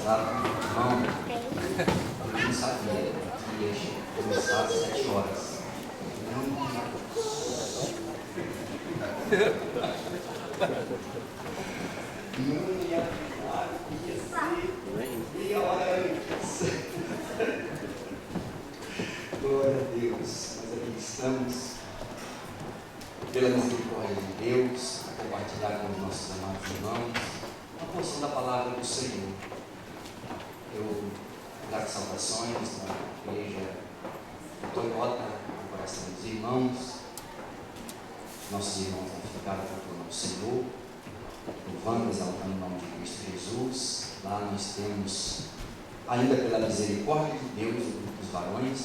atrasado, irmão. Eu não sabia que ia começar às 7 horas. Não ia avisar, ia ser meia hora antes. Glória a Deus, nós aqui estamos, pela misericórdia de Deus, a compartilhar com os nossos amados irmãos uma porção da palavra do Senhor. Eu dar saudações na igreja Toyota, no coração dos irmãos. Nossos irmãos vão ficar procurando o Senhor, louvando, exaltando o nome de Cristo Jesus. Lá nós temos, ainda pela misericórdia de Deus, o grupo dos varões.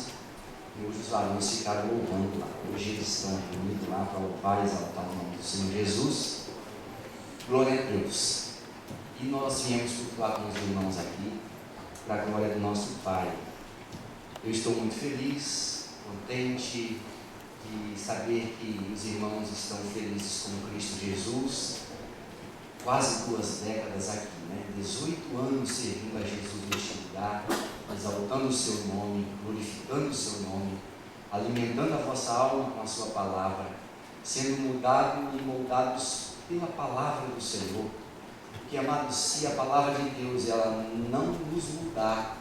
E hoje os varões ficaram louvando lá. Hoje eles estão reunidos lá para louvar e exaltar o nome do Senhor Jesus. Glória a Deus. E nós viemos cultuar com os irmãos aqui, para a glória do nosso Pai. Eu estou muito feliz, contente de saber que os irmãos estão felizes com Cristo Jesus. Quase 2 décadas aqui, 18 anos servindo a Jesus neste lugar, exaltando o seu nome, glorificando o seu nome, alimentando a vossa alma com a sua palavra, sendo mudados e moldados pela palavra do Senhor. Porque, amados, se a palavra de Deus ela não nos mudar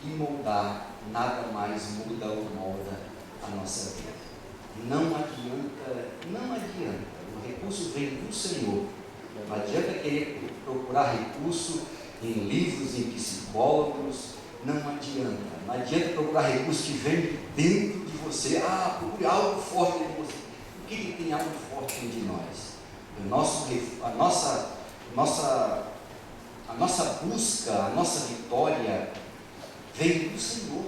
e moldar, nada mais muda ou molda a nossa vida. Não adianta. O recurso vem do Senhor. Não adianta querer procurar recurso em livros, em psicólogos. Não adianta procurar recurso que vem de dentro de você. Procure algo forte dentro de você. O que tem algo forte dentro de nós? A nossa busca, a nossa vitória vem do Senhor.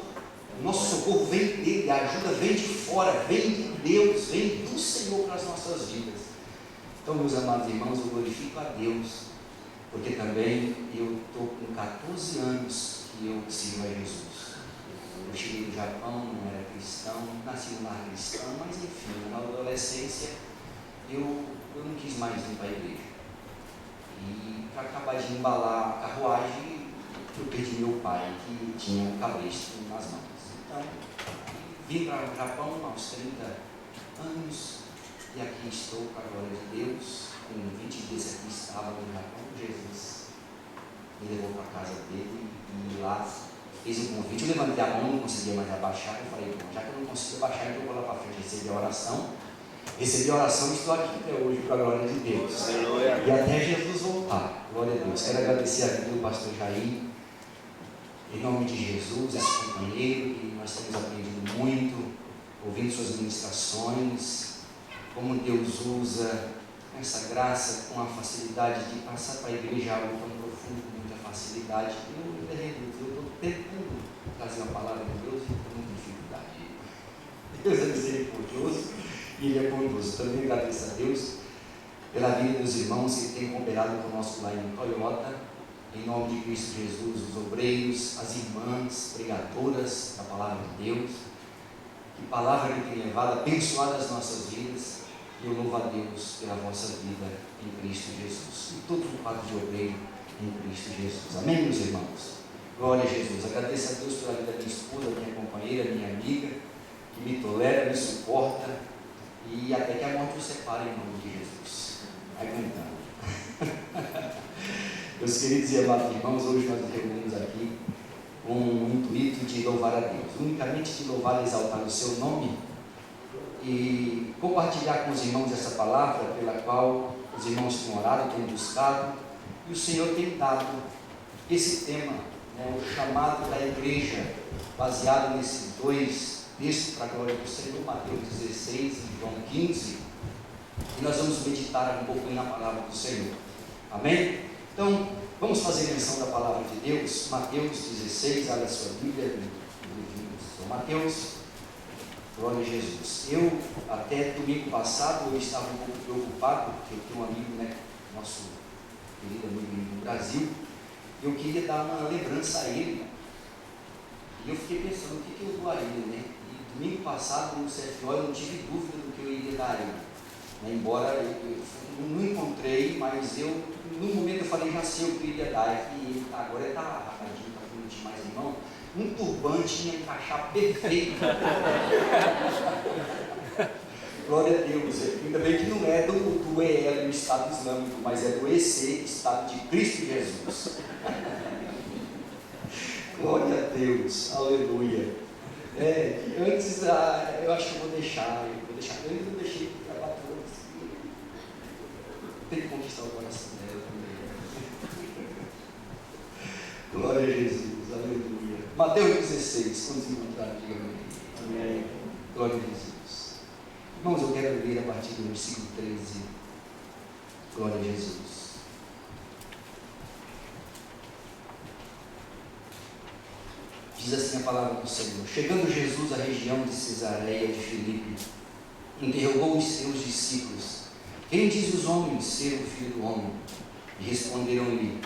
O nosso socorro vem dele, a ajuda vem de fora, vem de Deus, vem do Senhor para as nossas vidas. Então, meus amados irmãos, eu glorifico a Deus, porque também eu estou com 14 anos que eu sirvo a Jesus. Eu cheguei do Japão, não era cristão, nasci num lar cristão, mas enfim, na adolescência eu não quis mais ir para a igreja. E para acabar de embalar a carruagem, eu perdi meu pai, que tinha um cabresto nas mãos. Então, vim para o Japão aos 30 anos, e aqui estou, para a glória de Deus. Com 20 dias aqui estava no Japão, Jesus me levou para a casa dele, e lá fez um convite. Eu levantei a mão, não conseguia mais abaixar. Eu falei, bom, já que eu não consigo abaixar, então eu vou lá para frente receber a oração. Recebi a oração e estou aqui até hoje, para a glória de Deus. Aleluia. E até Jesus voltar. Glória a Deus. Quero agradecer a vida do pastor Jair, em nome de Jesus, esse companheiro, que nós temos aprendido muito, ouvindo suas ministrações, como Deus usa essa graça com a facilidade de passar para a igreja algo tão profundo, com muita facilidade. Eu estou tentando trazer a palavra de Deus e com muita dificuldade. Deus é misericordioso e Ele é bondoso. Também agradeço a Deus pela vida dos irmãos que têm cooperado conosco lá em Toyota, em nome de Cristo Jesus, os obreiros, as irmãs, pregadoras da palavra de Deus. Que palavra que tem levado, abençoado as nossas vidas. E eu louvo a Deus pela vossa vida em Cristo Jesus. E todo o quadro de obreiro em Cristo Jesus. Amém, meus irmãos? Glória a Jesus. Agradeço a Deus pela vida da minha esposa, minha companheira, minha amiga, que me tolera, me suporta, e até que a morte os separe em nome de Jesus. Aguentando. Meus queridos e amados irmãos, hoje nós nos reunimos aqui com o intuito de louvar a Deus, unicamente de louvar e exaltar o seu nome, e compartilhar com os irmãos essa palavra pela qual os irmãos têm orado, têm buscado, e o Senhor tem dado esse tema, o chamado da igreja, baseado nesses 2 textos para a glória do Senhor, Mateus 16 e João 15, e nós vamos meditar um pouquinho na palavra do Senhor. Amém? Então, vamos fazer menção da palavra de Deus. Mateus 16, abre a sua Bíblia, São Mateus. Glória a Jesus. Eu, até domingo passado, eu estava um pouco preocupado, porque eu tenho um amigo, nosso querido amigo do Brasil, e eu queria dar uma lembrança a ele. E eu fiquei pensando, o que eu dou a ele, E domingo passado, no CFO, eu não tive dúvida do que eu iria dar a ele. né? Embora eu não encontrei, mas no momento eu falei, já sei o que eu iria dar, é que ele agora está rapidinho, está bonitinho, mas irmão, um turbante ia encaixar perfeito. Glória a Deus, ainda bem que não é do EL, do Estado Islâmico, mas é do EC, Estado de Cristo Jesus. Glória a Deus, aleluia. Antes, eu acho que eu vou deixar, eu ainda não deixei de trabalhar todos. Tem que conquistar o coração dela também. Glória a Jesus, aleluia. Mateus 16, quando se encontrar, diga amém. Glória a Jesus. Irmãos, eu quero ler a partir do versículo 13. Glória a Jesus. Diz assim a palavra do Senhor: chegando Jesus à região de Cesareia de Filipe, interrogou os seus discípulos: quem diz os homens ser o Filho do Homem? E responderam-lhe: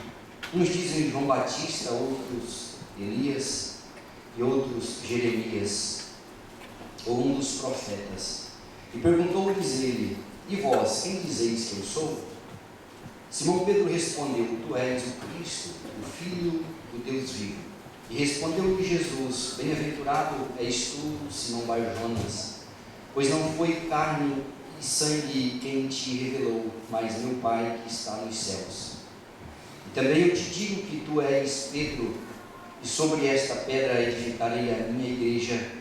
uns dizem João Batista, outros Elias, e outros Jeremias, ou um dos profetas. E perguntou-lhes ele: e vós, quem dizeis que eu sou? Simão Pedro respondeu: tu és o Cristo, o Filho do Deus vivo. E respondeu-lhe Jesus: bem-aventurado és tu, Simão Bar-Jonas, pois não foi carne e sangue quem te revelou, mas meu Pai que está nos céus. E também eu te digo que tu és Pedro, e sobre esta pedra edificarei a minha igreja,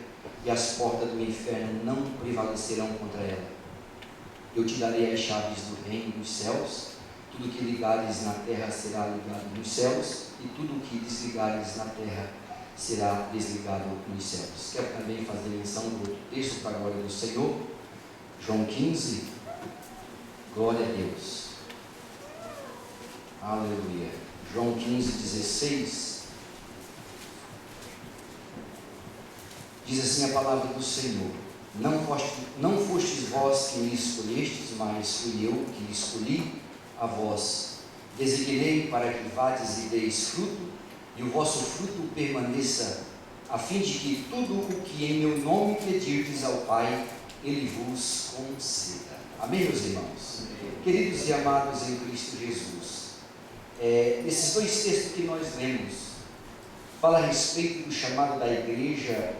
e as portas do inferno não prevalecerão contra ela. Eu te darei as chaves do reino dos céus. Tudo que ligares na terra será ligado nos céus, e tudo que desligares na terra será desligado nos céus. Quero também fazer menção do outro texto para a glória do Senhor, João 15, glória a Deus, aleluia. João 15, 16, diz assim a palavra do Senhor: não fostes vós que me escolhestes, mas fui eu que escolhi a vós. Designei para que vades e deis fruto, e o vosso fruto permaneça, a fim de que tudo o que em meu nome pedirdes ao Pai, Ele vos conceda. Amém, meus irmãos? Amém. Queridos e amados em Cristo Jesus, esses dois textos que nós lemos, fala a respeito do chamado da igreja.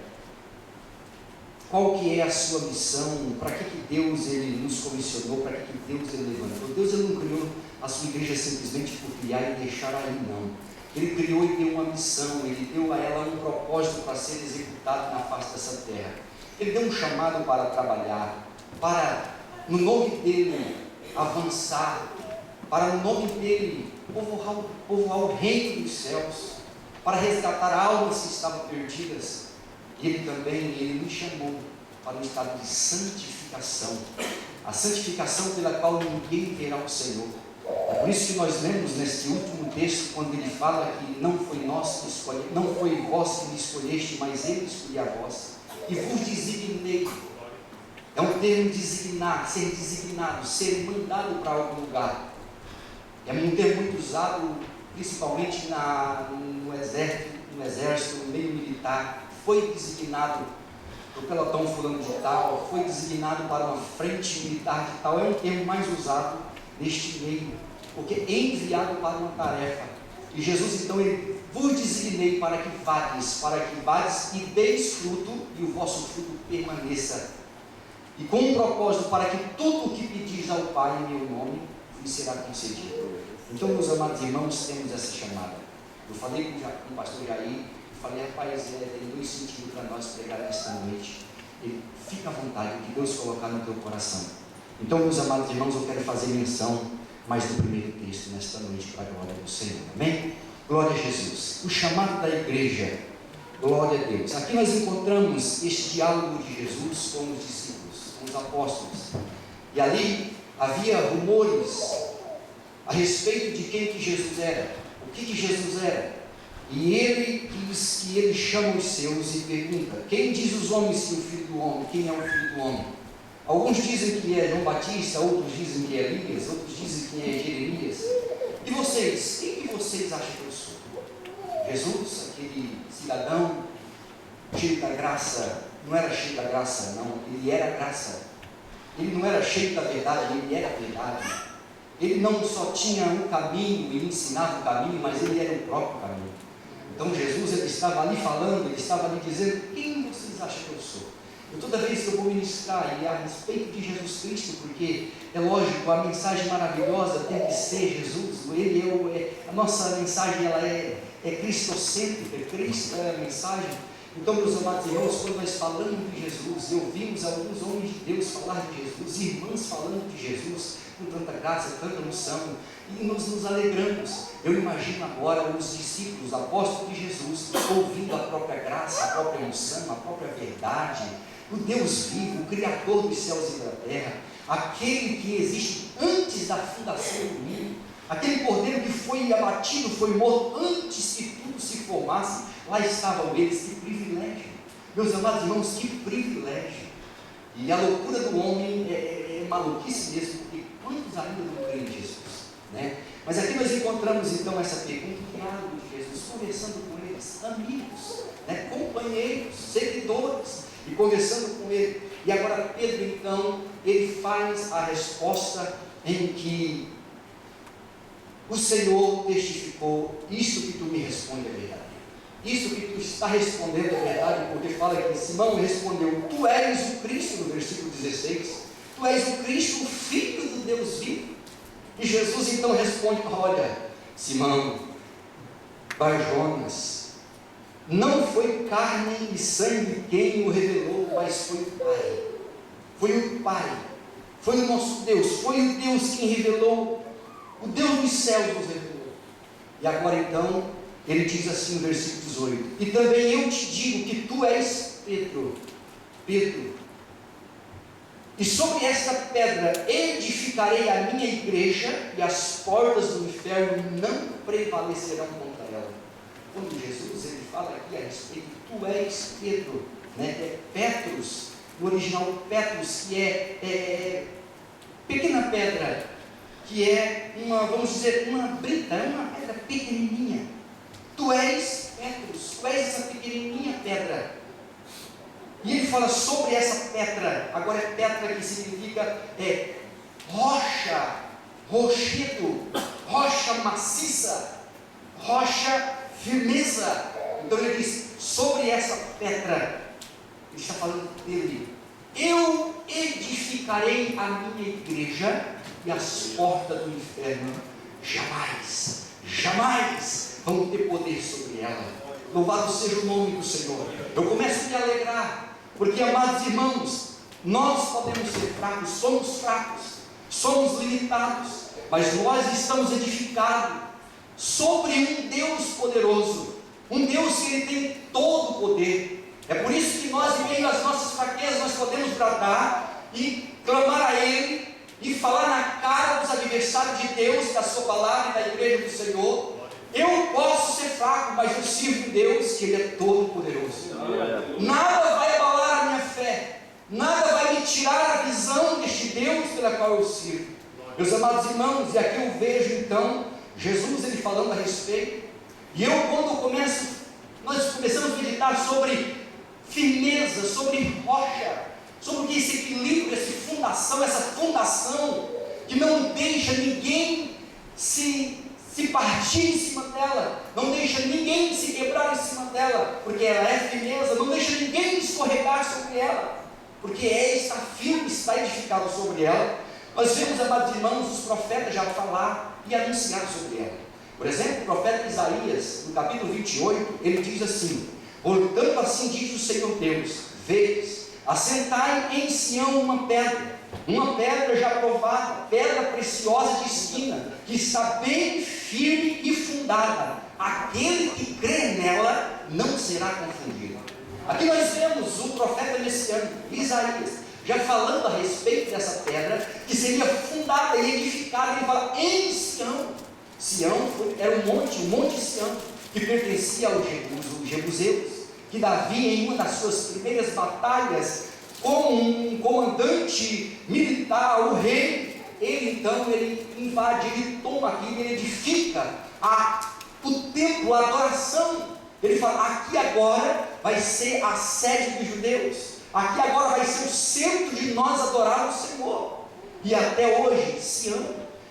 Qual que é a sua missão? Para que Deus ele nos comissionou? Para que Deus ele levantou? Deus ele não criou a sua igreja simplesmente por criar e deixar aí, não. Ele criou e deu uma missão, ele deu a ela um propósito para ser executado na face dessa terra. Ele deu um chamado para trabalhar, para no nome dele avançar, para no nome dele povoar o reino dos céus, para resgatar almas que estavam perdidas. E ele também, ele nos chamou para um estado de santificação, a santificação pela qual ninguém verá o Senhor. É por isso que nós lemos neste último texto, quando ele fala que não foi nós que escolhemos, não foi vós que me escolheste, mas ele escolheu a vós, e vos designei. É um termo designar, ser designado, ser mandado para algum lugar. É um termo muito usado, principalmente no exército, no meio militar. Foi designado para o pelotão fulano de tal, foi designado para uma frente militar de tal. É um termo mais usado neste meio, porque é enviado para uma tarefa. E Jesus então, ele vos designei para que vades e deis fruto, e o vosso fruto permaneça. E com um propósito, para que tudo o que pedis ao Pai em meu nome vos será concedido. Então, meus amados irmãos, temos essa chamada. Eu falei com o pastor Jair, falei, rapaz, tem dois sentidos para nós pregar esta noite. E fica à vontade, o que Deus colocar no teu coração. Então, meus amados irmãos, eu quero fazer menção mais do primeiro texto nesta noite, para a glória do Senhor. Amém? Glória a Jesus. O chamado da igreja. Glória a Deus. Aqui nós encontramos este diálogo de Jesus com os discípulos, com os apóstolos. E ali havia rumores a respeito de quem que Jesus era, o que Jesus era. E ele diz que ele chama os seus e pergunta: quem diz os homens que o Filho do Homem? Quem é o Filho do Homem? Alguns dizem que é João Batista, outros dizem que é Elias, outros dizem que é Jeremias. E vocês? Quem que vocês acham que eu sou? Jesus, aquele cidadão cheio da graça, não era cheio da graça, não, ele era graça. ele não era cheio da verdade, ele era a verdade. Ele não só tinha um caminho e ensinava o caminho, mas ele era o próprio caminho. Então Jesus, ele estava ali falando, ele estava ali dizendo: quem vocês acham que eu sou? Eu, toda vez que eu vou ministrar e a respeito de Jesus Cristo, porque é lógico, a mensagem maravilhosa tem que ser Jesus, a nossa mensagem ela é cristocêntrica, Cristo é a mensagem. Então, meus amados irmãos, quando nós falamos de Jesus, ouvimos alguns homens de Deus falar de Jesus, irmãs falando de Jesus, com tanta graça, tanta unção, e nos alegramos. Eu imagino agora os discípulos, apóstolos de Jesus, ouvindo a própria graça, a própria unção, a própria verdade, o Deus vivo, o Criador dos céus e da terra, aquele que existe antes da fundação do mundo, aquele cordeiro que foi abatido, foi morto antes que tudo se formasse, lá estavam eles. Que privilégio, meus amados irmãos, que privilégio. E a loucura do homem é maluquice mesmo, porque quantos ainda não creem em Jesus, né? Mas aqui nós encontramos então essa pergunta, o diálogo de Jesus, conversando com eles, amigos, né? Companheiros, seguidores, e conversando com ele. E agora Pedro então, ele faz a resposta em que o Senhor testificou: isso que tu me responde é verdade. Isso que tu está respondendo é verdade, porque fala que Simão respondeu: tu és o Cristo, no versículo 16, tu és o Cristo, o Filho do Deus vivo. E Jesus então responde: olha, Simão, Barjonas, não foi carne e sangue quem o revelou, mas foi o Pai. Foi o Pai, foi o nosso Deus, foi o Deus quem revelou, o Deus dos céus nos revelou. E agora então, ele diz assim no versículo 18: e também eu te digo que tu és Pedro, e sobre esta pedra edificarei a minha igreja, e as portas do inferno não prevalecerão contra ela. Quando Jesus ele fala aqui a respeito, tu és Pedro, né? É Petrus, no original Petrus, que é pequena pedra, que é vamos dizer, uma brita, é uma pedra pequenininha. Tu és Petrus, tu és essa pequenininha pedra. E ele fala sobre essa pedra. Agora é pedra que significa rocha, rochedo, rocha maciça, rocha firmeza. Então ele diz: sobre essa pedra, ele está falando dele, eu edificarei a minha igreja, e as portas do inferno jamais vão ter poder sobre ela. Louvado seja o nome do Senhor. Eu começo a me alegrar, porque, amados irmãos, nós podemos ser fracos, somos limitados, mas nós estamos edificados sobre um Deus poderoso, um Deus que ele tem todo o poder. É por isso que nós, em meio às nossas fraquezas, nós podemos bradar e clamar a Ele, e falar na cara dos adversários de Deus, da sua palavra e da igreja do Senhor: eu posso ser fraco, mas eu sirvo um Deus que Ele é todo poderoso. Nada vai abalar a minha fé, nada vai me tirar a visão deste Deus pela qual eu sirvo. Meus amados irmãos, e aqui eu vejo então Jesus ele falando a respeito, e nós começamos a meditar sobre firmeza, sobre rocha, sobre o que esse equilíbrio, essa fundação que não deixa ninguém se partir em cima dela, não deixa ninguém se quebrar em cima dela, porque ela é firmeza, não deixa ninguém escorregar sobre ela, porque está firme, está edificado sobre ela. Nós vemos, amados irmãos, os profetas já falar e anunciar sobre ela. Por exemplo, o profeta Isaías, no capítulo 28, ele diz assim: portanto assim diz o Senhor Deus, vedes, assentai em Sião uma pedra já provada, pedra preciosa de esquina, que está bem firme e fundada, aquele que crê nela não será confundido. Aqui nós vemos o profeta messiânico, Isaías, já falando a respeito dessa pedra, que seria fundada e edificada. Ele fala em Sião. Sião era o monte Sião, que pertencia aos jebuseus, que Davi, em uma das suas primeiras batalhas, como um comandante militar, o rei, ele invade, ele toma aqui, ele edifica o templo, a adoração. Ele fala: aqui agora vai ser a sede dos judeus. Aqui agora vai ser o centro de nós adorarmos o Senhor. E até hoje, Sião,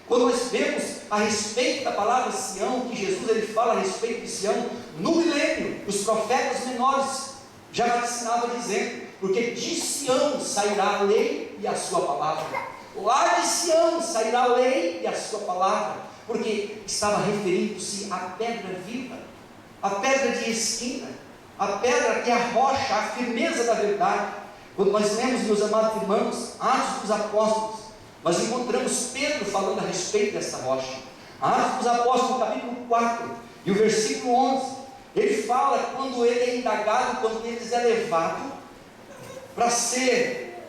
quando nós vemos a respeito da palavra Sião, que Jesus ele fala a respeito de Sião, no milênio, os profetas menores já ensinavam dizendo, porque de Sião sairá a lei e a sua palavra. Lá de Sião sairá a lei e a sua palavra, porque estava referindo-se à pedra viva, à pedra de esquina, a pedra que é a rocha, a firmeza da verdade. Quando nós lemos, meus amados irmãos, Atos dos Apóstolos, nós encontramos Pedro falando a respeito dessa rocha. Atos dos Apóstolos, capítulo 4, e o versículo 11, ele fala quando ele é indagado, quando ele é levado para ser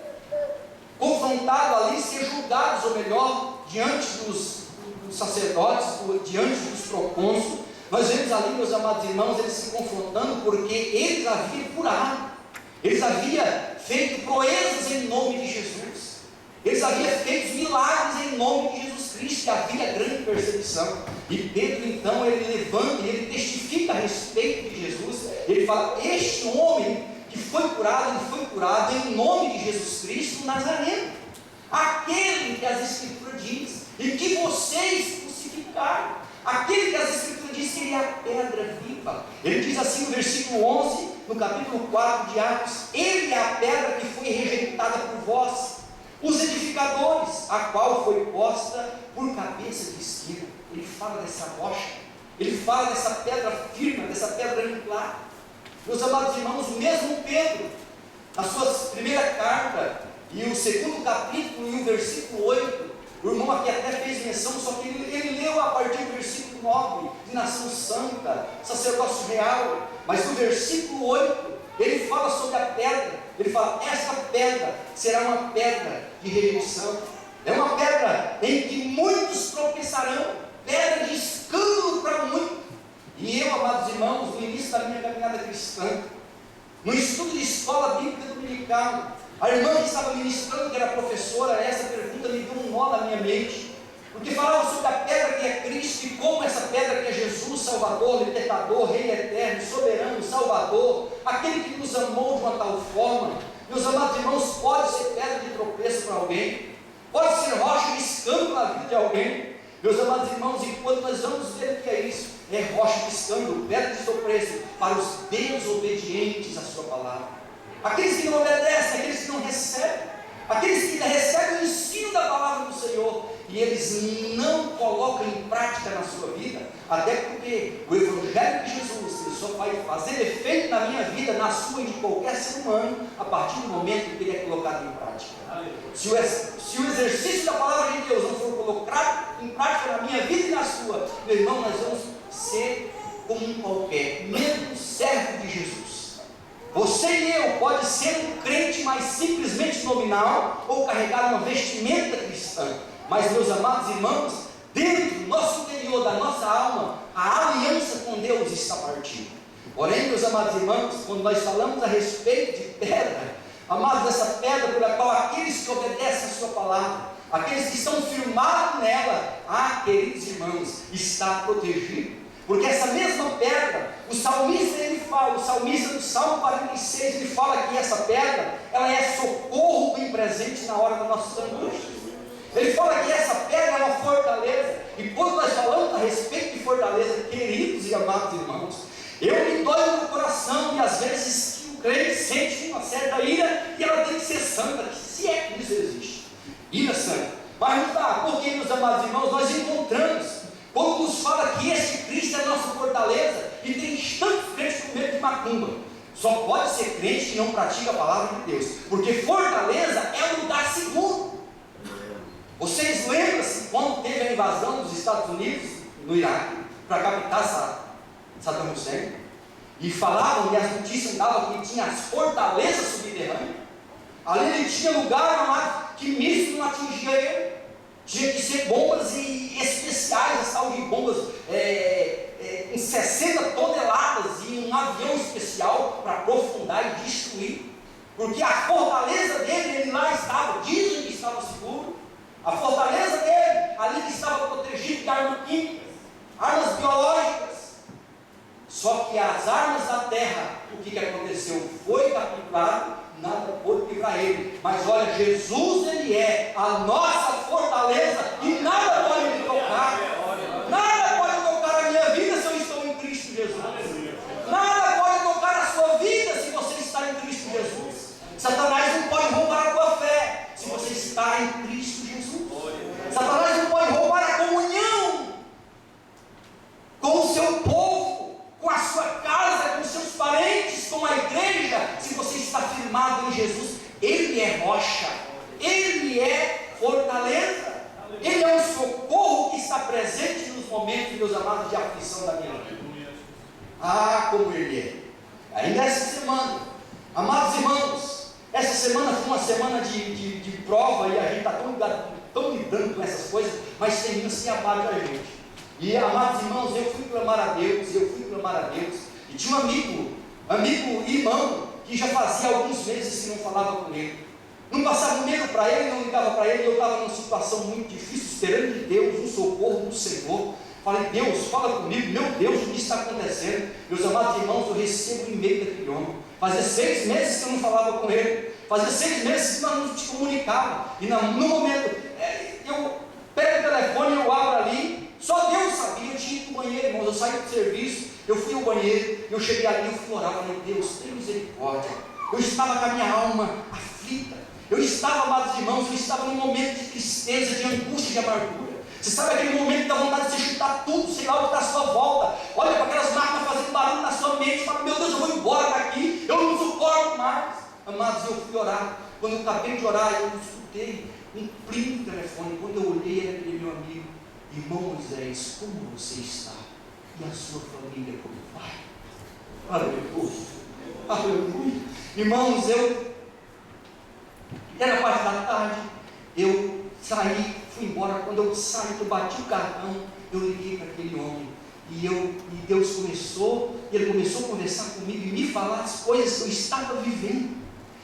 confrontado ali, ser julgados, ou melhor, diante dos sacerdotes, diante dos procônsulos. Nós vemos ali, meus amados irmãos, eles se confrontando, porque eles haviam curado, eles haviam feito proezas em nome de Jesus, eles haviam feito milagres em nome de Jesus Cristo, e havia grande perseguição. E Pedro então, ele levanta e ele testifica a respeito de Jesus. Ele fala, este homem que foi curado, ele foi curado em nome de Jesus Cristo Nazareno, aquele que as Escrituras diz, e que vocês crucificaram, aquele que as Escrituras diz que ele é a pedra viva. Ele diz assim no versículo 11, no capítulo 4 de Atos, ele é a pedra que foi rejeitada por vós, os edificadores, a qual foi posta por cabeça de esquina. Ele fala dessa rocha, ele fala dessa pedra firme, dessa pedra angular. Meus amados irmãos, mesmo Pedro, na sua primeira carta, e o segundo capítulo, e o versículo 8, o irmão aqui até fez menção, só que ele leu a partir do versículo 9, de nação santa, sacerdócio real, mas no versículo 8, ele fala sobre a pedra, ele fala, esta pedra será uma pedra de rejeição, é uma pedra em que muitos tropeçarão, pedra de escândalo para muitos. E eu, amados irmãos, no início da minha caminhada cristã, no estudo de escola bíblica dominical, a irmã que estava ministrando, que era professora, essa pergunta me deu um nó na minha mente, porque falava sobre a pedra que é Cristo, e como essa pedra que é Jesus, Salvador, Libertador, Rei Eterno, Soberano, Salvador, aquele que nos amou de uma tal forma. Meus amados irmãos, pode ser pedra de tropeço para alguém, pode ser rocha de escândalo na vida de alguém. Meus amados irmãos, enquanto nós vamos ver o que é isso, é rocha de escândalo, pedra de tropeço para os desobedientes à sua palavra, aqueles que não obedecem, aqueles que não recebem, aqueles que recebem o ensino da palavra do Senhor, e eles não colocam em prática na sua vida, até porque o Evangelho de Jesus, ele só vai fazer efeito na minha vida, na sua e de qualquer ser humano, a partir do momento que ele é colocado em prática. Se o exercício da palavra de Deus não for colocado em prática na minha vida e na sua, meu irmão, nós vamos ser como um qualquer, mesmo servo de Jesus. Você e eu pode ser um crente mais simplesmente nominal, ou carregar uma vestimenta cristã, mas, meus amados irmãos, dentro do nosso interior, da nossa alma, a aliança com Deus está partida. Porém, meus amados irmãos, quando nós falamos a respeito de pedra, amados, essa pedra pela qual aqueles que obedecem a sua palavra, aqueles que estão firmados nela, queridos irmãos, está protegido. Porque essa mesma pedra, o salmista ele fala, o salmista do Salmo 46, ele fala que essa pedra, ela é socorro bem presente na hora da nossa angústia. Ele fala que essa pedra é uma fortaleza, e quando nós falamos a respeito de fortaleza, queridos e amados irmãos, eu me dói no coração, e às vezes que o crente sente uma certa ira, e ela tem que ser santa, se é que isso existe, ira santa, mas não dá, porque, meus amados irmãos, nós encontramos, quando nos fala que esse Cristo é a nossa fortaleza, e tem tantos crentes com medo de macumba, só pode ser crente que não pratica a palavra de Deus, porque fortaleza é um lugar seguro. Vocês lembram-se quando teve a invasão dos Estados Unidos no Iraque, para captar Saddam Hussein, e falavam, e as notícias davam que tinha as fortalezas subterrâneas, ali ele tinha lugar lá que míssil não atingia ele, tinha que ser bombas especiais, as tal de bombas em 60 toneladas, e um avião especial para aprofundar e destruir, porque a fortaleza dele, ele lá estava, dizem que estava seguro, a fortaleza dele, ali que estava protegido de armas químicas, armas biológicas. Só que as armas da terra, o que aconteceu? Foi capturado, nada para Ele. Mas olha, Jesus, Ele é a nossa fortaleza e nada pode me tocar. Nada pode tocar a minha vida se eu estou em Cristo Jesus. Nada pode tocar a sua vida se você está em Cristo Jesus. Satanás não pode roubar a tua fé se você está em Cristo Jesus. Satanás não pode roubar a comunhão com o seu povo, com a sua casa, com seus parentes, com a igreja, se você está firmado em Jesus. Ele é rocha, Ele é fortaleza, Ele é um socorro que está presente nos momentos, meus amados, de aflição da minha vida. Ah, como Ele é! Ainda essa semana, amados irmãos, essa semana foi uma semana de prova, e a gente está tão lidando com essas coisas, mas termina sem abaixo da gente. E, amados irmãos, eu fui clamar a Deus, e tinha um amigo e irmão, que já fazia alguns meses que não falava com ele, não passava um medo para ele, não ligava para ele. Eu estava numa situação muito difícil, esperando de Deus um socorro do Senhor. Falei: Deus, fala comigo, meu Deus, o que está acontecendo? Meus amados irmãos, eu recebo o e-mail daquele homem. Fazia 6 meses que eu não falava com ele, fazia 6 meses que nós não nos comunicávamos, e no momento, eu pego o telefone, eu abro ali, só Deus sabia. Eu tinha ido para o banheiro, irmãos, eu saí do serviço, eu fui ao banheiro, eu cheguei ali, eu fui orar, falei: Deus, tem misericórdia. Eu estava com a minha alma aflita, eu estava, amados irmãos, eu estava num momento de tristeza, de angústia, de amargura. Você sabe aquele momento que dá vontade de você chutar tudo, sei lá o que está à sua volta, olha para aquelas máquinas fazendo barulho na sua mente, fala: meu Deus, eu vou embora daqui, eu não suporto mais. Amados, eu fui orar. Quando eu acabei de orar, eu escutei um primo no telefone. Quando eu olhei, era aquele meu amigo: irmão Moisés, como você está? E a sua família, como vai? Aleluia, aleluia. Irmãos, era parte da tarde, eu saí, fui embora. Quando eu saí, eu bati o cartão, eu liguei para aquele homem, e Deus começou, ele começou a conversar comigo e me falar as coisas que eu estava vivendo.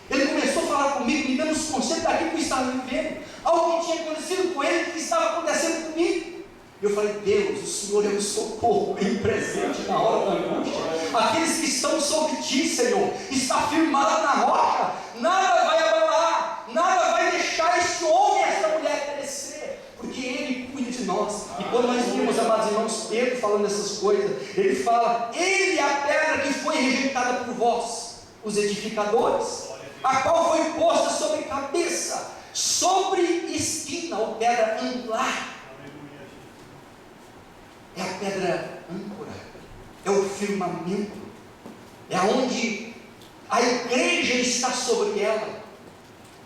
Ele começou a falar comigo, me dando os conselhos daquilo que eu estava vivendo, algo que tinha acontecido com ele, que estava acontecendo comigo. Eu falei: Deus, o Senhor é um socorro bem presente na hora da angústia. Aqueles que estão sobre ti, Senhor, está firmado na rocha, nada vai abalar, nada vai deixar este homem, esta mulher perecer, porque Ele cuida de nós. E quando nós vimos, amados irmãos, Pedro falando essas coisas, ele fala: Ele é a pedra que foi rejeitada por vós, os edificadores, a qual foi posta sobre cabeça, sobre esquina, ou pedra angular. É a pedra âncora, é o firmamento, é onde a igreja está sobre ela.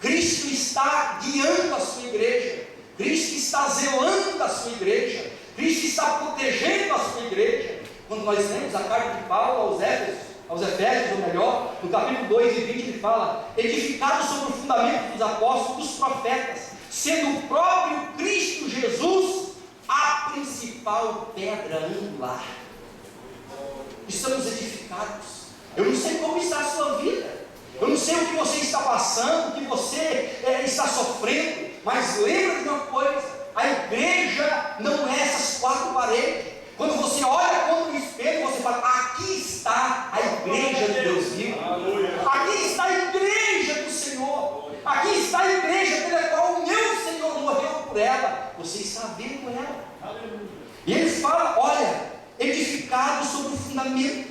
Cristo está guiando a sua igreja, Cristo está zelando a sua igreja, Cristo está protegendo a sua igreja. Quando nós lemos a carta de Paulo aos Efésios, ou melhor, no capítulo 2 e 20, ele fala: edificado sobre o fundamento dos apóstolos, dos profetas, sendo o próprio Cristo Jesus a principal pedra angular. Estamos edificados. Eu não sei como está a sua vida, eu não sei o que você está passando, o que você está sofrendo, mas lembra de uma coisa: a igreja não é essas 4 paredes. Quando você olha contra o espelho, você fala: aqui está a igreja de Deus vivo, aqui está a igreja do Senhor, aqui está a igreja pela qual o meu Senhor morreu por ela. Você está vendo ela. E ele fala: olha, edificado sobre o fundamento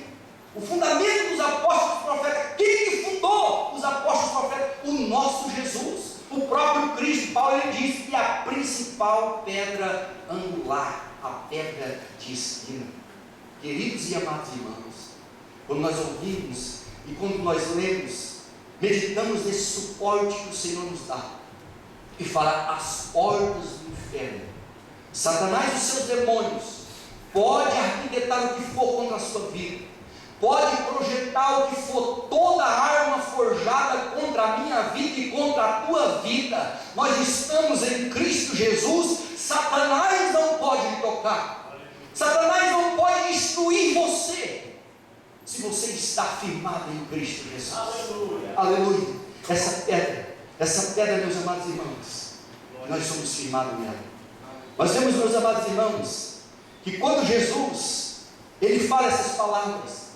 dos apóstolos e profetas. Quem que fundou os apóstolos e profetas? O nosso Jesus, o próprio Cristo. Paulo, ele diz que a principal pedra angular, a pedra de esquina. Queridos e amados irmãos, quando nós ouvimos e quando nós lemos, meditamos nesse suporte que o Senhor nos dá, e fala: as portas do inferno, Satanás e os seus demônios, pode arquitetar o que for contra a sua vida, pode projetar o que for, toda arma forjada contra a minha vida e contra a tua vida. Nós estamos em Cristo Jesus. Satanás não pode lhe tocar, Satanás não pode destruir você, se você está firmado em Cristo Jesus. Aleluia, aleluia. Essa pedra, meus amados irmãos, nós somos firmados nela. Nós vemos, meus amados irmãos, que quando Jesus, ele fala essas palavras,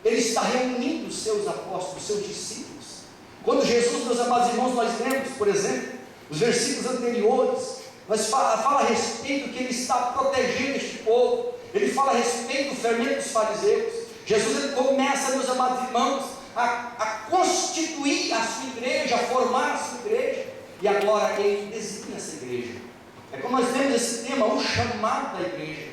ele está reunindo os seus apóstolos, os seus discípulos, Quando Jesus, meus amados irmãos, nós lemos, por exemplo, os versículos anteriores, nós fala a respeito que Ele está protegendo este povo, Ele fala a respeito do fermento dos fariseus. Jesus, Ele começa, meus amados irmãos, a constituir a sua igreja, a formar a sua igreja, e agora Ele designa essa igreja. É como nós temos esse tema, o chamado da igreja.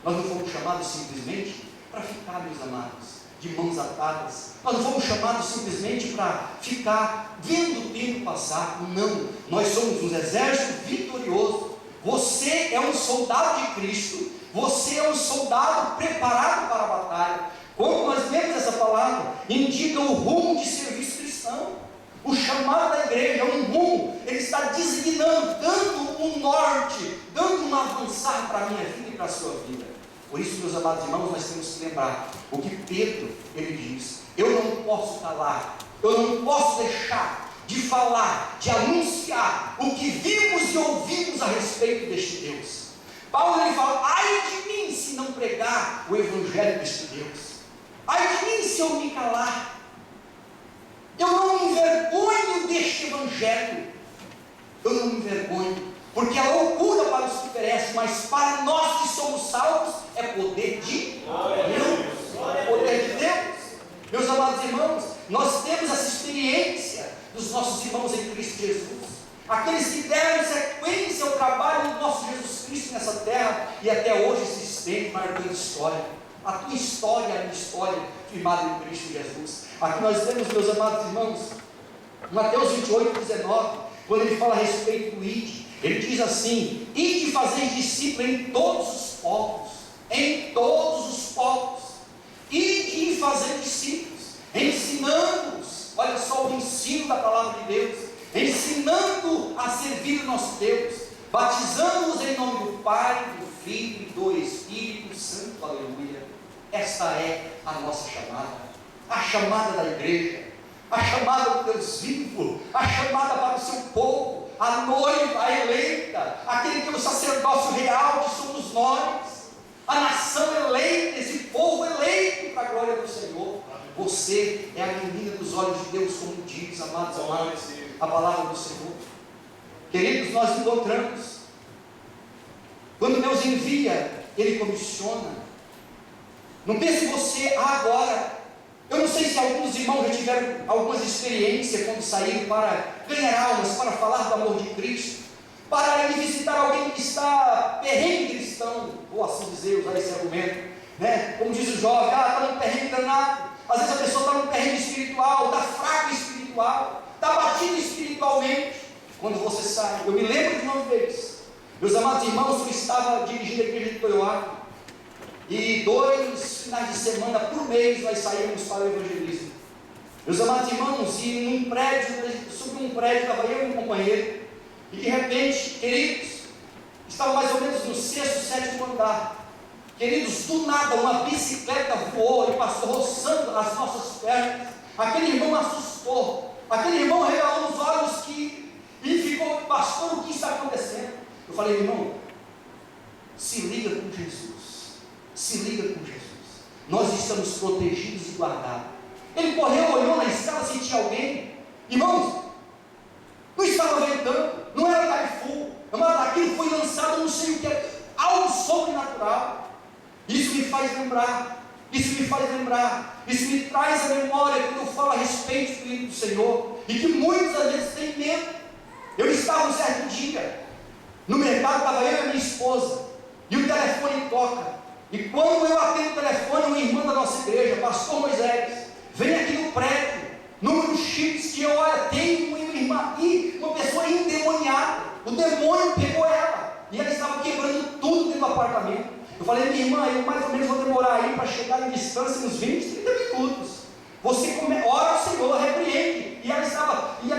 Nós não fomos chamados simplesmente para ficar, meus amados, de mãos atadas. Nós não fomos chamados simplesmente para ficar vendo o tempo passar. Não, nós somos um exército vitorioso. Você é um soldado de Cristo. Você é um soldado preparado para a batalha. Quando nós lemos essa palavra, indica o rumo de serviço cristão. O chamado da igreja é um rumo. Ele está designando, dando um norte, dando um avançar para a minha vida e para a sua vida. Por isso, meus amados irmãos, nós temos que lembrar o que Pedro, ele diz: eu não posso calar, eu não posso deixar de falar, de anunciar o que vimos e ouvimos a respeito deste Deus. Paulo, ele fala: ai de mim se não pregar o evangelho deste Deus, ai de mim se eu me calar. Eu não me envergonho deste evangelho, eu não me envergonho, porque é loucura para os que perecem, mas para nós que somos salvos é poder de Deus. Poder de Deus. Meus amados irmãos, nós temos essa experiência dos nossos irmãos em Cristo Jesus, aqueles que deram sequência ao trabalho do nosso Jesus Cristo nessa terra, e até hoje se estende marcando história. A tua história, a minha história, firmada em Cristo Jesus. Aqui nós temos, meus amados irmãos, Mateus 28, 19, quando ele fala a respeito do ide, ele diz assim: ide fazer discípulo em todos os povos, em todos os povos, ide fazer discípulos, ensinando-os, olha só o ensino da palavra de Deus, ensinando a servir o nosso Deus, batizando-os em nome do Pai, do Filho e do Espírito Santo, aleluia. Esta é a nossa chamada, a chamada da igreja, a chamada do Deus vivo, a chamada para o seu povo, a noiva, a eleita, aquele que é o sacerdócio real, que somos nós, a nação eleita, esse povo eleito para a glória do Senhor. Você é a menina dos olhos de Deus, como diz, amados, a palavra do Senhor. Queridos, nós encontramos, quando Deus envia, Ele comissiona. Não pense você, agora, eu não sei se alguns irmãos já tiveram algumas experiências quando saíram para ganhar almas, para falar do amor de Cristo, para ir visitar alguém que está perrengue cristão, ou assim dizer, usar esse argumento, né? Como diz o jovem, está num perrengue danado. Às vezes a pessoa está num perrengue espiritual, está fraca espiritual, está batido espiritualmente. Quando você sai, eu me lembro de uma vez, meus amados irmãos, eu estava dirigindo a igreja de Toyoaca, e 2 finais de semana por mês nós saímos para o evangelismo. Meus amados irmãos, e num prédio, subi um prédio, estava eu e um companheiro, e de repente, queridos, estava mais ou menos no 6º, 7º andar. Queridos, do nada uma bicicleta voou e passou roçando as nossas pernas. Aquele irmão assustou, aquele irmão regalou os olhos e ficou: pastor, o que está acontecendo? Eu falei: irmão, se liga com Jesus. Se liga com Jesus, nós estamos protegidos e guardados. Ele correu, olhou na escada se tinha alguém. Irmãos, não estava ventando, não era Carrefour, mas aquilo foi lançado, não sei o que é, algo sobrenatural. Isso me faz lembrar, isso me traz a memória quando eu falo a respeito do Senhor, e que muitas às vezes têm medo. Eu estava um certo dia no mercado, estava eu e a minha esposa, e o telefone toca. E quando eu atendo o telefone, uma irmã da nossa igreja, pastor Moisés, vem aqui no prédio, número X, que olha, tem uma irmã aqui, uma pessoa endemoniada, o demônio pegou ela, e ela estava quebrando tudo dentro do apartamento. Eu falei: minha irmã, eu mais ou menos vou demorar aí para chegar em distância uns 20, 30 minutos. Você ora ao Senhor, repreende. E ela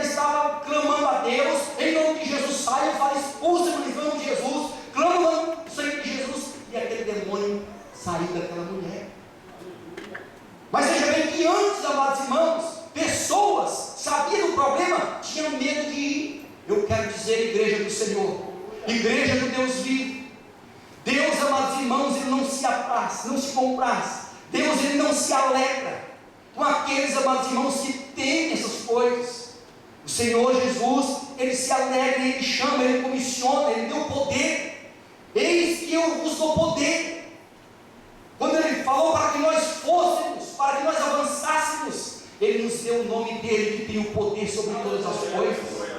estava clamando a Deus, em nome de Jesus, sai, eu falo: expulsa-me em nome de Jesus, clama no sangue de Jesus. E aquele demônio saiu daquela mulher. Mas veja bem que antes, amados irmãos, pessoas sabiam do problema, tinham medo de ir. Eu quero dizer, igreja do Senhor, igreja do Deus vivo, Deus, amados irmãos, Ele não se apraz, não se compraz. Deus, Ele não se alegra com aqueles, amados irmãos, que temem essas coisas. Senhor Jesus, Ele se alegra, Ele chama, Ele comissiona, Ele deu poder. Eis que eu vos dou poder. Quando Ele falou para que nós fôssemos, para que nós avançássemos, Ele nos deu o nome dEle, que tem o poder sobre todas as coisas.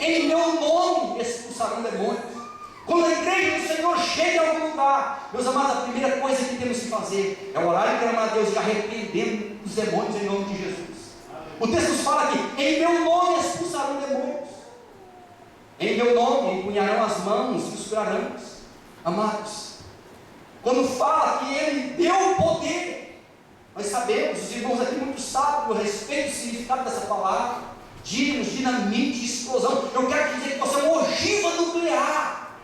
Em meu nome expulsarão demônios. Quando a igreja do Senhor chega a algum lugar, meus amados, a primeira coisa que temos que fazer é orar e clamar a Deus e arrependendo os demônios em nome de Jesus. O texto nos fala que em meu nome expulsarão demônios. Em meu nome empunharão as mãos e os curarão. Amados, quando fala que Ele deu poder, nós sabemos, os irmãos aqui muito sabem a respeito do significado dessa palavra. Dinamite, explosão. Eu quero dizer que você é uma ogiva nuclear.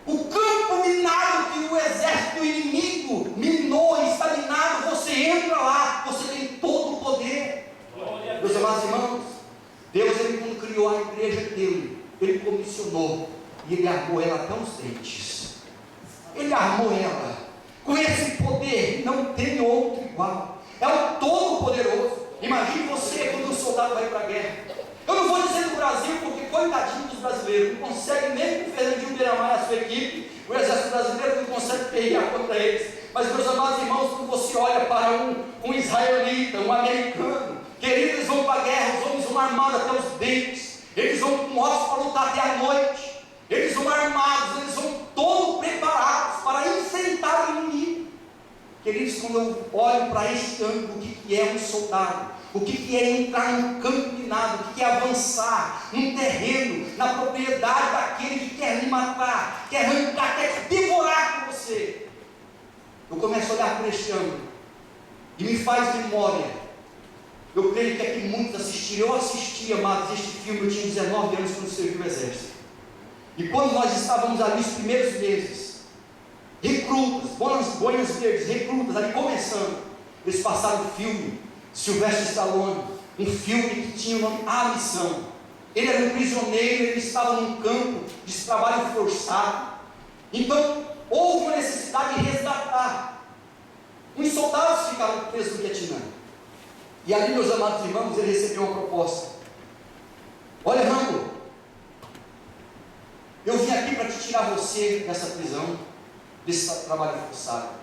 O campo minado que o exército inimigo minou e está minado, você entra lá, você tem todo o poder. Meus amados irmãos, Deus, Ele quando criou a igreja dele, Ele comissionou e Ele armou ela até os dentes. Ele armou ela com esse poder, não tem outro igual. É o Todo-Poderoso. Imagine você quando um soldado vai para a guerra. Eu não vou dizer no Brasil, porque coitadinho dos brasileiros, não consegue nem com o Fernandinho Beiramar e a sua equipe, o exército brasileiro não consegue perrear contra eles. Mas, meus amados irmãos, quando você olha para um israelita, um americano, queridos, eles vão para a guerra, os homens vão armados até os dentes, eles vão com ossos para lutar até a noite, eles vão armados, eles vão todos preparados para enfrentar o inimigo. Queridos, quando eu olho para este ângulo, o que é um soldado? O que é entrar num campo minado? O que é avançar num terreno, na propriedade daquele que quer lhe matar, quer arrancar, quer devorar com você? Eu começo a olhar para este ângulo e me faz memória. Eu creio que aqui muitos assistiram. Eu assisti, amados, este filme. Eu tinha 19 anos quando servi o exército. E quando nós estávamos ali os primeiros meses, recrutas, boinas verdes, recrutas ali começando, eles passaram o filme Sylvester Stallone, um filme que tinha o nome A Missão. Ele era um prisioneiro, ele estava num campo de trabalho forçado. Então houve uma necessidade de resgatar. Os soldados ficaram presos no Vietnã. E ali, meus amados irmãos, ele recebeu uma proposta. Olha, Rambo, eu vim aqui para te tirar você dessa prisão, desse trabalho forçado.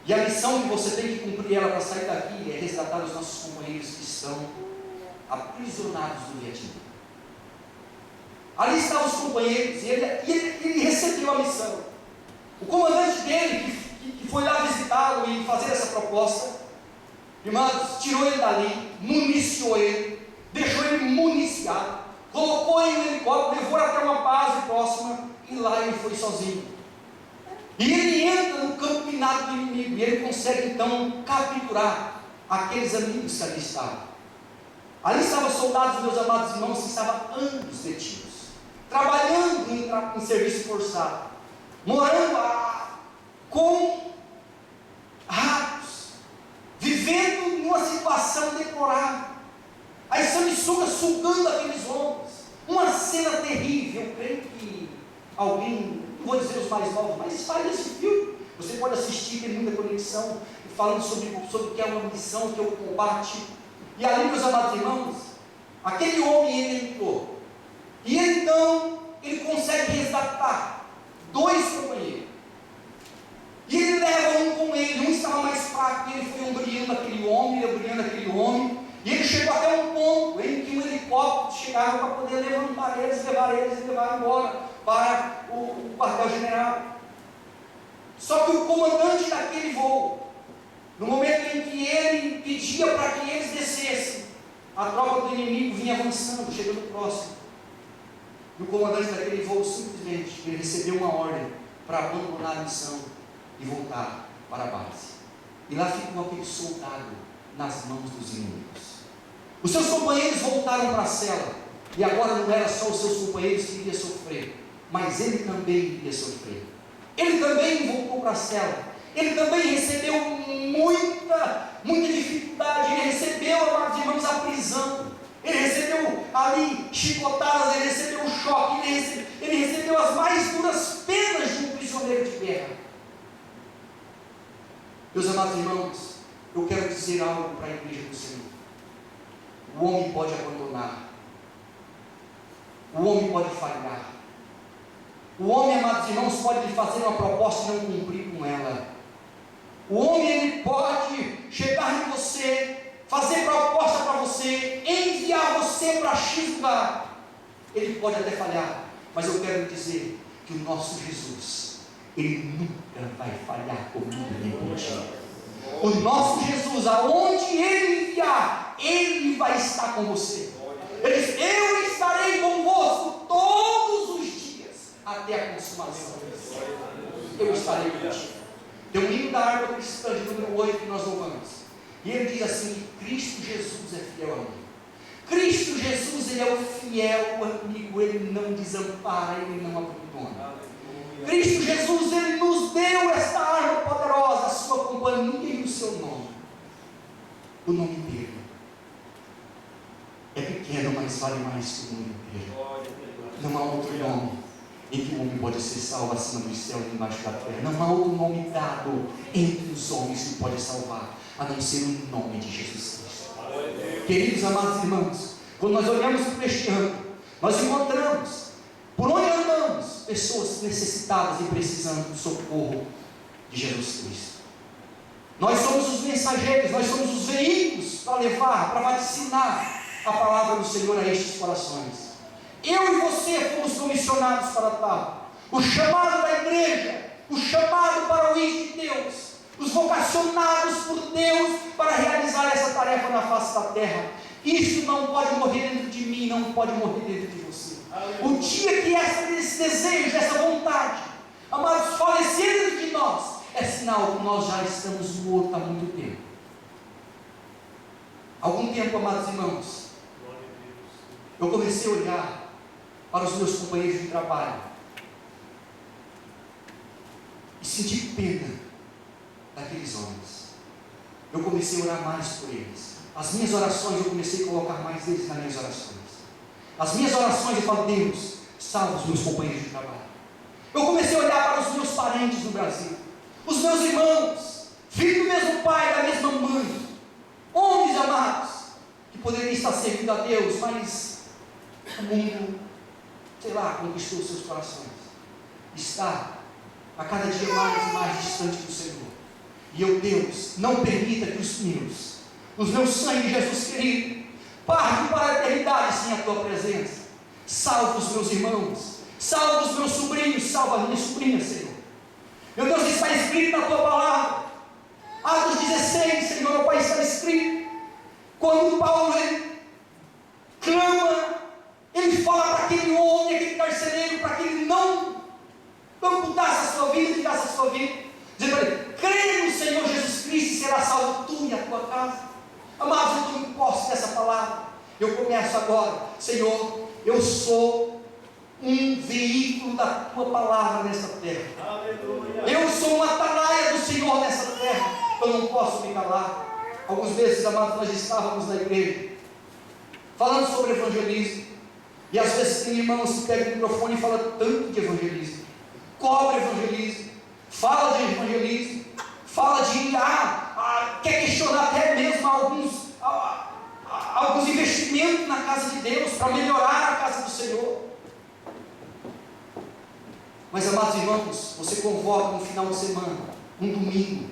E a missão que você tem que cumprir ela para sair daqui é resgatar os nossos companheiros que estão aprisionados no Vietnã. Ali estavam os companheiros e ele recebeu a missão. O comandante dele, que foi lá visitá-lo e fazer essa proposta, irmãos, tirou ele dali, municiou ele, deixou ele municiado, colocou ele no helicóptero, levou até uma base próxima e lá ele foi sozinho. E ele entra no campo minado do inimigo e ele consegue então capturar aqueles amigos que ali estavam. Ali estavam soldados, meus amados irmãos, que estavam anos detidos, trabalhando em serviço forçado, morando com ratos, vivendo numa situação deplorável, as sanguessugas sugando aqueles homens, uma cena terrível. Eu creio que alguém, não vou dizer os mais novos, mas faz esse filme, você pode assistir, tem muita conexão, falando sobre o que é uma missão, o que é o combate. E ali, meus amados irmãos, aquele homem, ele entrou, e então ele consegue resgatar 2 companheiros, e ele leva um com ele. Um estava mais fraco, e ele foi ombreando aquele homem, e ele chegou até um ponto em que um helicóptero chegava para poder levantar eles, levar embora para o quartel-general. Só que o comandante daquele voo, no momento em que ele pedia para que eles descessem, a tropa do inimigo vinha avançando, chegando próximo. E o comandante daquele voo simplesmente ele recebeu uma ordem para abandonar a missão e voltar para a base. E lá ficou aquele soldado nas mãos dos inimigos. Os seus companheiros voltaram para a cela, e agora não era só os seus companheiros que iriam sofrer, mas ele também iria sofrer. Ele também voltou para a cela, ele também recebeu muita dificuldade, ele recebeu, amados irmãos, a prisão, ele recebeu ali chicotadas, ele recebeu um choque, ele recebeu as mais duras penas de um prisioneiro de guerra. Meus amados irmãos, eu quero dizer algo para a igreja do Senhor. O homem pode abandonar. O homem pode falhar. O homem, amados irmãos, pode lhe fazer uma proposta e não cumprir com ela. O homem, ele pode chegar em você, fazer proposta para você, enviar você para X lugar. Ele pode até falhar, mas eu quero dizer que o nosso Jesus, ele nunca vai falhar comigo nem contigo. O nosso Jesus, aonde ele enviar, ele vai estar com você. Ele diz: eu estarei convosco todos os dias até a consumação. Eu estarei contigo. Tem um hino da harpa cristã de número 8 que nós louvamos, e ele diz assim: que Cristo Jesus é fiel amigo. Cristo Jesus, ele é o fiel amigo, ele não desampara, ele não abandona. Cristo Jesus, ele nos deu esta arma poderosa, a sua companhia e o seu nome. O nome dele é pequeno, mas vale mais que o mundo inteiro. Não há outro nome em que o homem pode ser salvo acima do céu e embaixo da terra. Não há outro nome dado entre os homens que pode salvar, a não ser o nome de Jesus Cristo. Queridos amados irmãos, quando nós olhamos para este ano, nós encontramos, por onde andamos, pessoas necessitadas e precisando do socorro de Jesus Cristo. Nós somos os mensageiros, nós somos os veículos para levar, para vaticinar a palavra do Senhor a estes corações. Eu e você fomos comissionados para tal. O chamado da igreja, o chamado para o ir de Deus, os vocacionados por Deus para realizar essa tarefa na face da terra. Isso não pode morrer dentro de mim, não pode morrer dentro de você. O dia que esse desejo, essa vontade, amados, falecer dentro de nós, é sinal que nós já estamos mortos há muito tempo. Algum tempo, amados irmãos, eu comecei a olhar para os meus companheiros de trabalho e senti pena daqueles homens. Eu comecei a orar mais por eles. As minhas orações, eu comecei a colocar mais deles nas minhas orações. As minhas orações, eu falo: Deus, salva os meus companheiros de trabalho. Eu comecei a olhar para os meus parentes no Brasil, os meus irmãos, filhos do mesmo pai, da mesma mãe, homens amados, que poderiam estar servindo a Deus, mas o mundo, sei lá, conquistou seus corações. Está a cada dia mais e mais distante do Senhor. E eu, Deus, não permita que os meus sangue, Jesus querido, partem para a eternidade sem a tua presença. Salva os meus irmãos, salva os meus sobrinhos, salva as minhas sobrinhas, Senhor. Meu Deus, está escrito na tua palavra, Atos 16, Senhor, meu Pai, está escrito, quando Paulo clama, ele fala para aquele homem, aquele carcereiro, para que ele não amputasse a sua vida, tirasse a sua vida, dizendo para ele: crê no Senhor Jesus Cristo e será salvo tu e a tua casa. Amados, eu tomo posse dessa palavra. Eu começo agora: Senhor, eu sou um veículo da tua palavra nessa terra. Aleluia. Eu sou uma atalaia do Senhor nessa terra. Eu não posso me calar. Alguns meses, amados, nós estávamos na igreja falando sobre evangelismo, e às vezes tem irmãos que pegam o microfone e falam tanto de evangelismo, cobra evangelismo, fala de evangelismo, fala de quer questionar até mesmo alguns investimentos na casa de Deus para melhorar a casa do Senhor. Mas, amados irmãos, você convoca um final de semana, um domingo,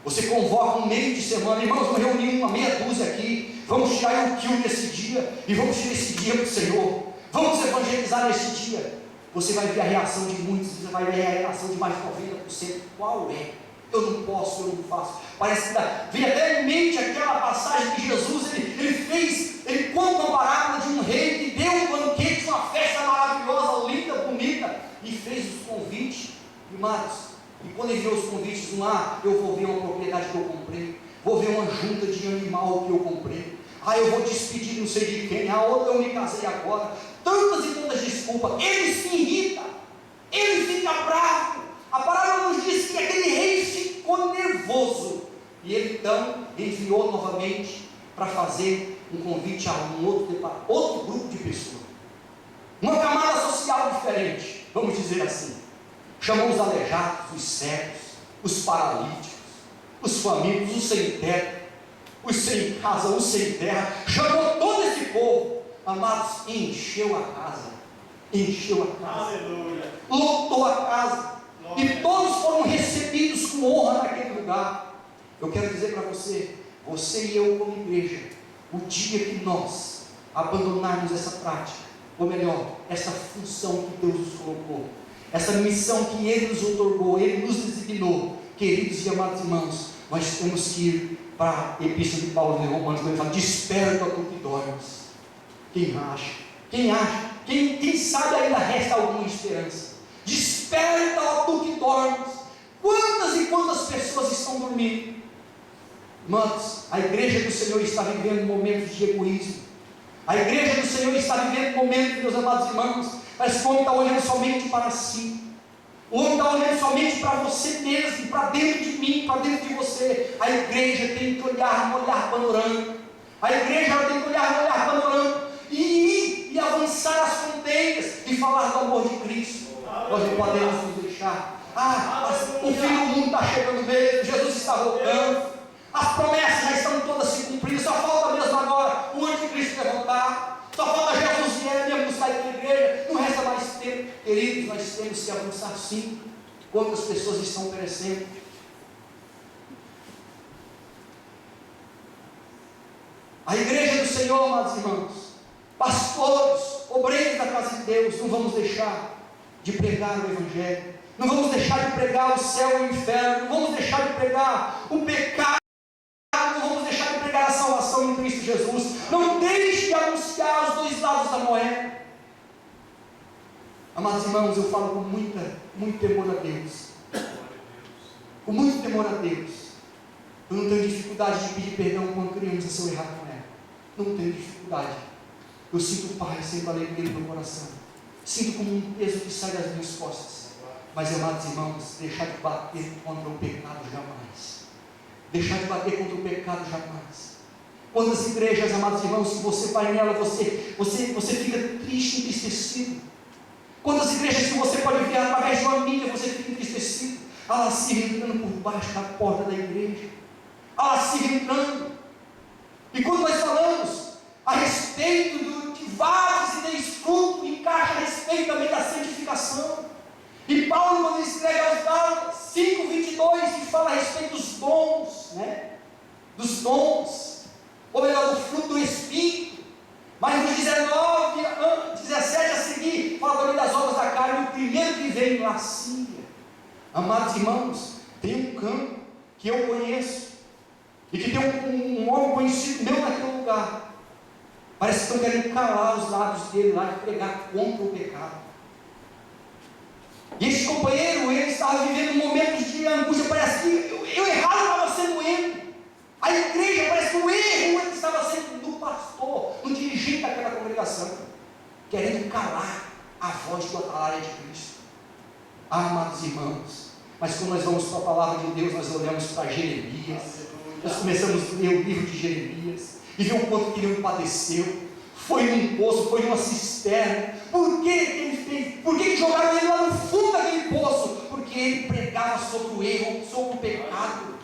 você convoca um meio de semana: irmãos, vamos reunir uma meia dúzia aqui, vamos tirar um quilo nesse dia, e vamos tirar esse dia para o Senhor, vamos evangelizar nesse dia. Você vai ver a reação de muitos, você vai ver a reação de mais de 90%. Qual é? Eu não posso, eu não faço. Parece que vem até em mente aquela passagem que Jesus, ele conta uma parábola de um rei que deu um banquete, uma festa maravilhosa, linda, bonita, e fez os convites, irmãos. E quando ele enviou os convites lá: eu vou ver uma propriedade que eu comprei, vou ver uma junta de animal que eu comprei, eu vou despedir não sei de quem, outra eu me casei agora, tantas e tantas desculpas. Ele se irrita, ele fica bravo. A palavra nos diz que aquele rei ficou nervoso, e ele então enviou novamente para fazer um convite a um outro grupo de pessoas, uma camada social diferente, vamos dizer assim. Chamou os aleijados, os cegos, os paralíticos, os famintos, os sem teto. os sem casa, os sem terra, chamou todo esse povo, amados, e encheu a casa, Aleluia. lotou a casa, e todos foram recebidos com honra naquele lugar. Eu quero dizer para você, você e eu como igreja, o dia que nós abandonarmos essa prática, ou melhor, essa função que Deus nos colocou, essa missão que Ele nos otorgou, Ele nos designou, queridos e amados irmãos, nós temos que ir para a Epístola de Paulo de Romanos, quando ele fala, desperta tu que dormes. Quem acha, quem sabe ainda resta alguma esperança. Desperta, ó tu que dormes. Quantas e quantas pessoas estão dormindo? Irmãos, a igreja do Senhor está vivendo momentos de egoísmo. A igreja do Senhor está vivendo momentos, meus amados irmãos, mas o homem está olhando somente para si. O homem está olhando somente para você mesmo, para dentro de mim, para dentro de você. A igreja tem que olhar no olhar panorâmico. A igreja tem que olhar no olhar panorâmico e ir e avançar as fronteiras e falar do amor de Cristo. Nós não podemos nos deixar. O fim do mundo está chegando mesmo, Jesus está voltando. As promessas já estão todas se cumprindo, só falta mesmo agora o anticristo levantar. Só falta Jesus vier buscar aqui na igreja. Não resta mais tempo. Queridos, nós temos que avançar sim. Quantas pessoas estão perecendo? A igreja do Senhor, amados irmãos, pastores, obreiros da casa de Deus, não vamos deixar de pregar o Evangelho. Não vamos deixar de pregar o céu e o inferno. Não vamos deixar de pregar o pecado. Não vamos deixar de pregar a salvação em Cristo Jesus. Não deixe de anunciar os dois lados da moeda. Amados irmãos, eu falo com muito temor a Deus. Com muito temor a Deus. Eu não tenho dificuldade de pedir perdão quando criança se eu errar com ela. Não tenho dificuldade. Eu sinto paz, sinto alegria no meu coração. Sinto como um peso que sai das minhas costas. Mas, amados irmãos, deixar de bater contra o pecado jamais. Deixar de bater contra o pecado jamais. Quantas igrejas, amados irmãos, se você vai nela, você fica triste, entristecido. Quantas igrejas que você pode ver através de uma mídia, você fica entristecido. A lascívia entrando por baixo da porta da igreja. A lascívia entrando. E quando nós falamos a respeito de vasos e de fruto, encaixa a respeito também da santificação. E Paulo, quando escreve aos Gálatas 5:22, que fala a respeito dos dons, dos dons, ou melhor, do fruto do Espírito. Mas no 17 a seguir, fala também das obras da carne, o primeiro que vem, lascívia. Amados irmãos, tem um campo que eu conheço, e que tem um homem conhecido meu naquele lugar. Parece que estão querendo calar os lábios dele lá e pregar contra o pecado. E esse companheiro, ele estava vivendo momentos de angústia. Parece que eu errado estava sendo ele. A igreja, parece que o erro estava sendo do pastor, do dirigente daquela congregação, querendo calar a voz do atalaia de Cristo. Amados irmãos, mas quando nós vamos para a palavra de Deus, nós olhamos para Jeremias. Nós começamos a ler o livro de Jeremias e ver o quanto que ele padeceu. Foi num poço, foi numa cisterna. Por que ele fez? Por que jogaram ele lá no fundo daquele poço? Porque ele pregava sobre o erro, sobre o pecado.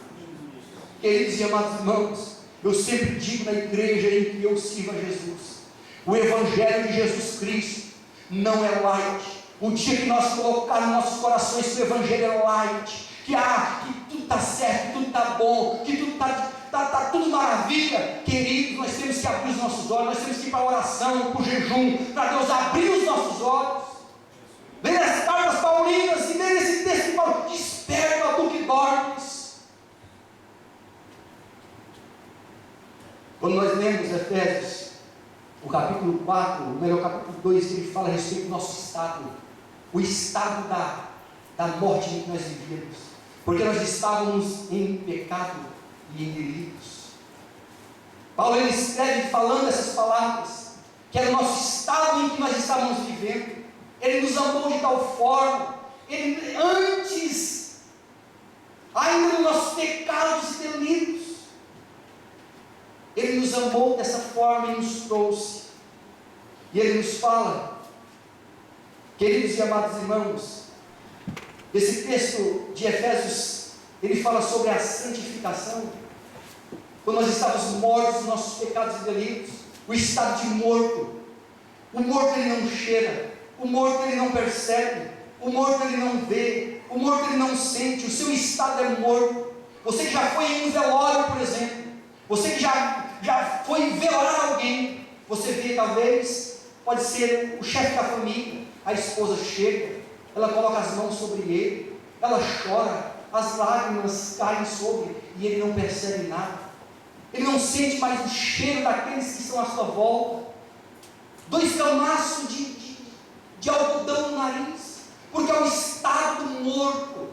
Queridos e amados irmãos, eu sempre digo na igreja em que eu sirvo a Jesus, o Evangelho de Jesus Cristo não é light. O dia que nós colocarmos nos nossos corações que o Evangelho é light, que tudo está certo, que tudo está bom, que tudo está tudo maravilha, queridos, nós temos que abrir os nossos olhos, nós temos que ir para a oração, para o jejum, para Deus abrir os nossos olhos. Ler as cartas paulinas e ler esse texto que fala: desperta tu que dormes. Quando nós lemos Efésios, o capítulo 4, o melhor capítulo 2, ele fala a respeito do nosso estado, o estado da morte em que nós vivíamos, porque nós estávamos em pecado e em delitos. Paulo ele escreve falando essas palavras, que era o nosso estado em que nós estávamos vivendo. Ele nos amou de tal forma, ele antes, ainda nos nossos pecados e delitos, ele nos amou dessa forma e nos trouxe. E ele nos fala, queridos e amados irmãos, esse texto de Efésios, ele fala sobre a santificação. quando nós estávamos mortos nos nossos pecados e delitos, o estado de morto. O morto ele não cheira, o morto ele não percebe, o morto ele não vê, o morto ele não sente, o seu estado é morto. Você que já foi em um velório, por exemplo, você que já foi velar alguém, você vê talvez, pode ser o chefe da família, a esposa chega, ela coloca as mãos sobre ele, ela chora, as lágrimas caem sobre, e ele não percebe nada, ele não sente mais o cheiro daqueles que estão à sua volta, 2 camaços de algodão no nariz, porque é o estado morto,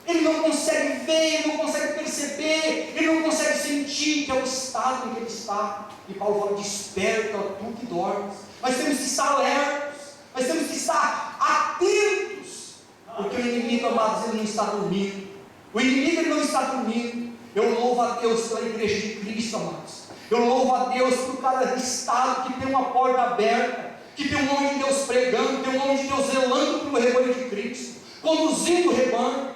ele não consegue ver, ele não consegue perceber, ele não consegue sentir, que é o estado em que ele está. E Paulo fala: desperta, tu que dormes. Nós temos que estar alertos, nós temos que estar atentos, porque o inimigo, amados, ele não está dormindo, o inimigo ele não está dormindo. Eu louvo a Deus pela igreja de Cristo, amados, eu louvo a Deus por cada estado que tem uma porta aberta, que tem um homem de Deus pregando, tem um homem de Deus zelando pelo rebanho de Cristo, conduzindo o rebanho.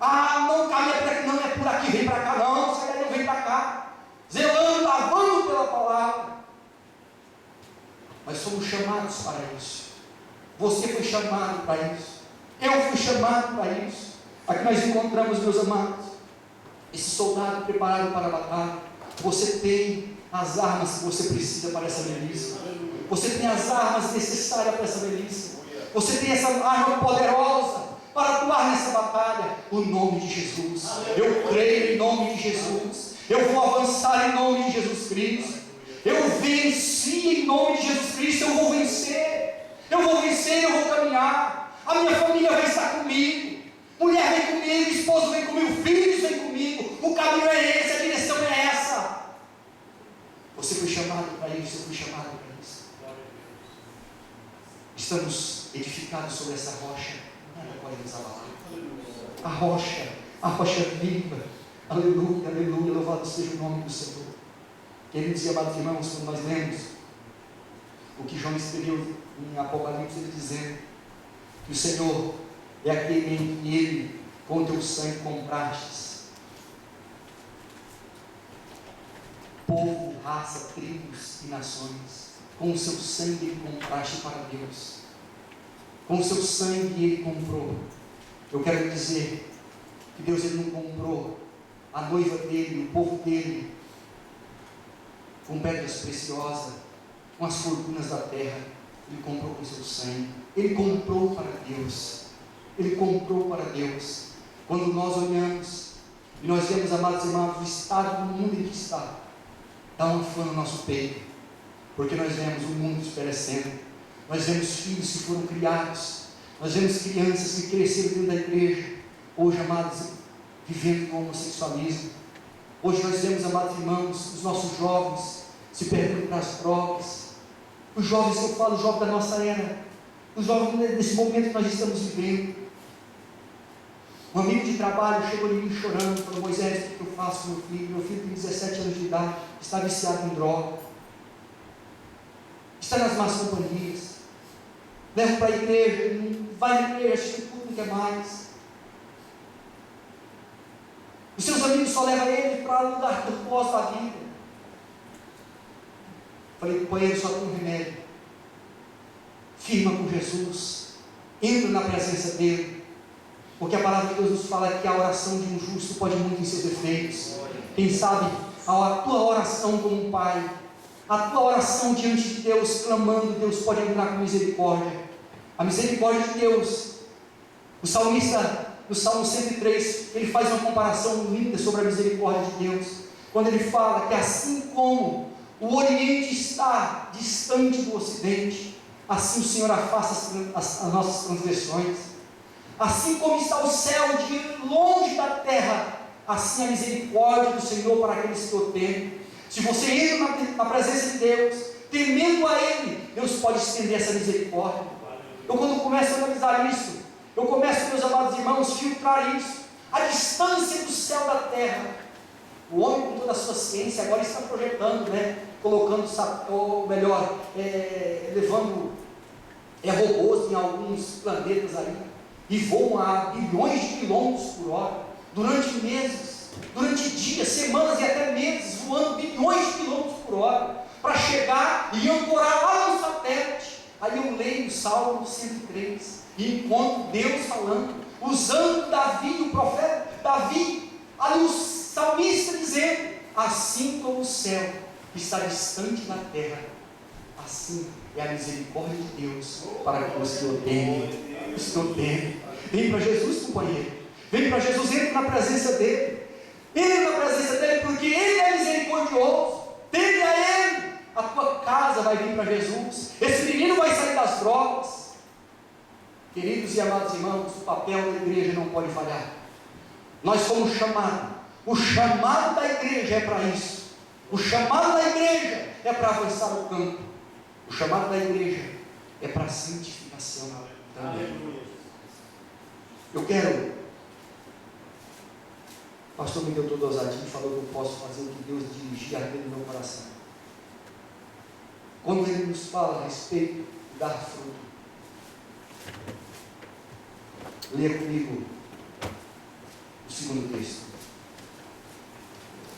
Não caminha por aqui, não é por aqui, vem para cá, não, sai daí, não vem para cá, zelando, lavando pela palavra. Nós somos chamados para isso, você foi chamado para isso, eu fui chamado para isso. Aqui nós encontramos, meus amados, esse soldado preparado para a batalha. Você tem as armas que você precisa para essa milícia, você tem as armas necessárias para essa milícia, você tem essa arma poderosa para atuar nessa batalha, o nome de Jesus. Eu creio em nome de Jesus, eu vou avançar em nome de Jesus Cristo, eu venci em nome de Jesus Cristo, eu vou vencer, eu vou caminhar, a minha família vai estar comigo, mulher vem comigo, esposo vem comigo, filhos vem comigo, o caminho é esse, a direção é essa. Você foi chamado para isso, eu fui chamado para isso. Estamos edificados sobre essa rocha, nada pode nos abalar. A rocha viva, aleluia, aleluia, louvado seja o nome do Senhor. Queridos e amados irmãos, quando nós lemos o que João escreveu em Apocalipse, ele dizendo que o Senhor é aquele em que ele, com teu sangue, comprastes povo, raça, tribos e nações. Com o seu sangue ele compraste para Deus, com o seu sangue ele comprou. Eu quero dizer que Deus ele não comprou a noiva dele, o povo dele, com pedras preciosas, com as fortunas da terra. Ele comprou com o seu sangue, ele comprou para Deus, ele comprou para Deus. Quando nós olhamos e nós vemos, amados irmãos, o estado do mundo em que está, dá um fã no nosso peito, porque nós vemos o mundo perecendo, nós vemos filhos que foram criados, nós vemos crianças que cresceram dentro da igreja, hoje, amados, vivendo com homossexualismo. Hoje nós vemos, amados irmãos, os nossos jovens se perdendo para as drogas. Os jovens que eu falo, os jovens da nossa era, os jovens desse momento que nós estamos vivendo. Um amigo de trabalho chegou em mim chorando, falou: Moisés, o que eu faço com meu filho? Meu filho tem 17 anos de idade, está viciado em droga, está nas más companhias, leva para a igreja, vai na igreja, assiste tudo, não quer mais. Os seus amigos só levam ele para o lugar do pós da vida. Falei: companheiro, só tem um remédio, firma com Jesus, entra na presença dele, porque a palavra de Deus nos fala que a oração de um justo pode muito em seus efeitos. Quem sabe a tua oração como um pai, a tua oração diante de Deus, clamando, Deus pode entrar com misericórdia. A misericórdia de Deus. O salmista, no Salmo 103, ele faz uma comparação linda sobre a misericórdia de Deus, quando ele fala que assim como o Oriente está distante do Ocidente, assim o Senhor afasta as nossas transgressões. Assim como está o céu de longe da terra, assim a misericórdia do Senhor para aqueles que o temem. Se você entra na presença de Deus, temendo a Ele, Deus pode estender essa misericórdia. Eu, quando começo a analisar isso, eu começo, meus amados irmãos, a filtrar isso, a distância do céu da terra. O homem, com toda a sua ciência, agora está projetando, colocando, ou melhor, levando robôs em alguns planetas aí, e voam a bilhões de quilômetros por hora, durante meses. durante dias, semanas e até meses, voando bilhões de quilômetros por hora, para chegar e ancorar lá no satélite. Aí eu leio o Salmo 103 e encontro Deus falando, usando Davi, o profeta Davi, ali o salmista dizendo: assim como o céu está distante da terra, assim é a misericórdia de Deus para com os que o temem. Os que o temem. Vem para Jesus, companheiro. Vem para Jesus, entra na presença dele. Entra na presença dele, porque ele é misericordioso. Teme a ele. A tua casa vai vir para Jesus. Esse menino vai sair das drogas. Queridos e amados irmãos, o papel da igreja não pode falhar. Nós fomos chamados. O chamado da igreja é para isso. O chamado da igreja é para avançar o campo. O chamado da igreja é para a santificação também. Eu quero. O pastor me deu toda a ousadia e falou que eu posso fazer o que Deus dirigia dentro do meu coração. Quando ele nos fala a respeito de dar fruto, leia comigo o segundo texto.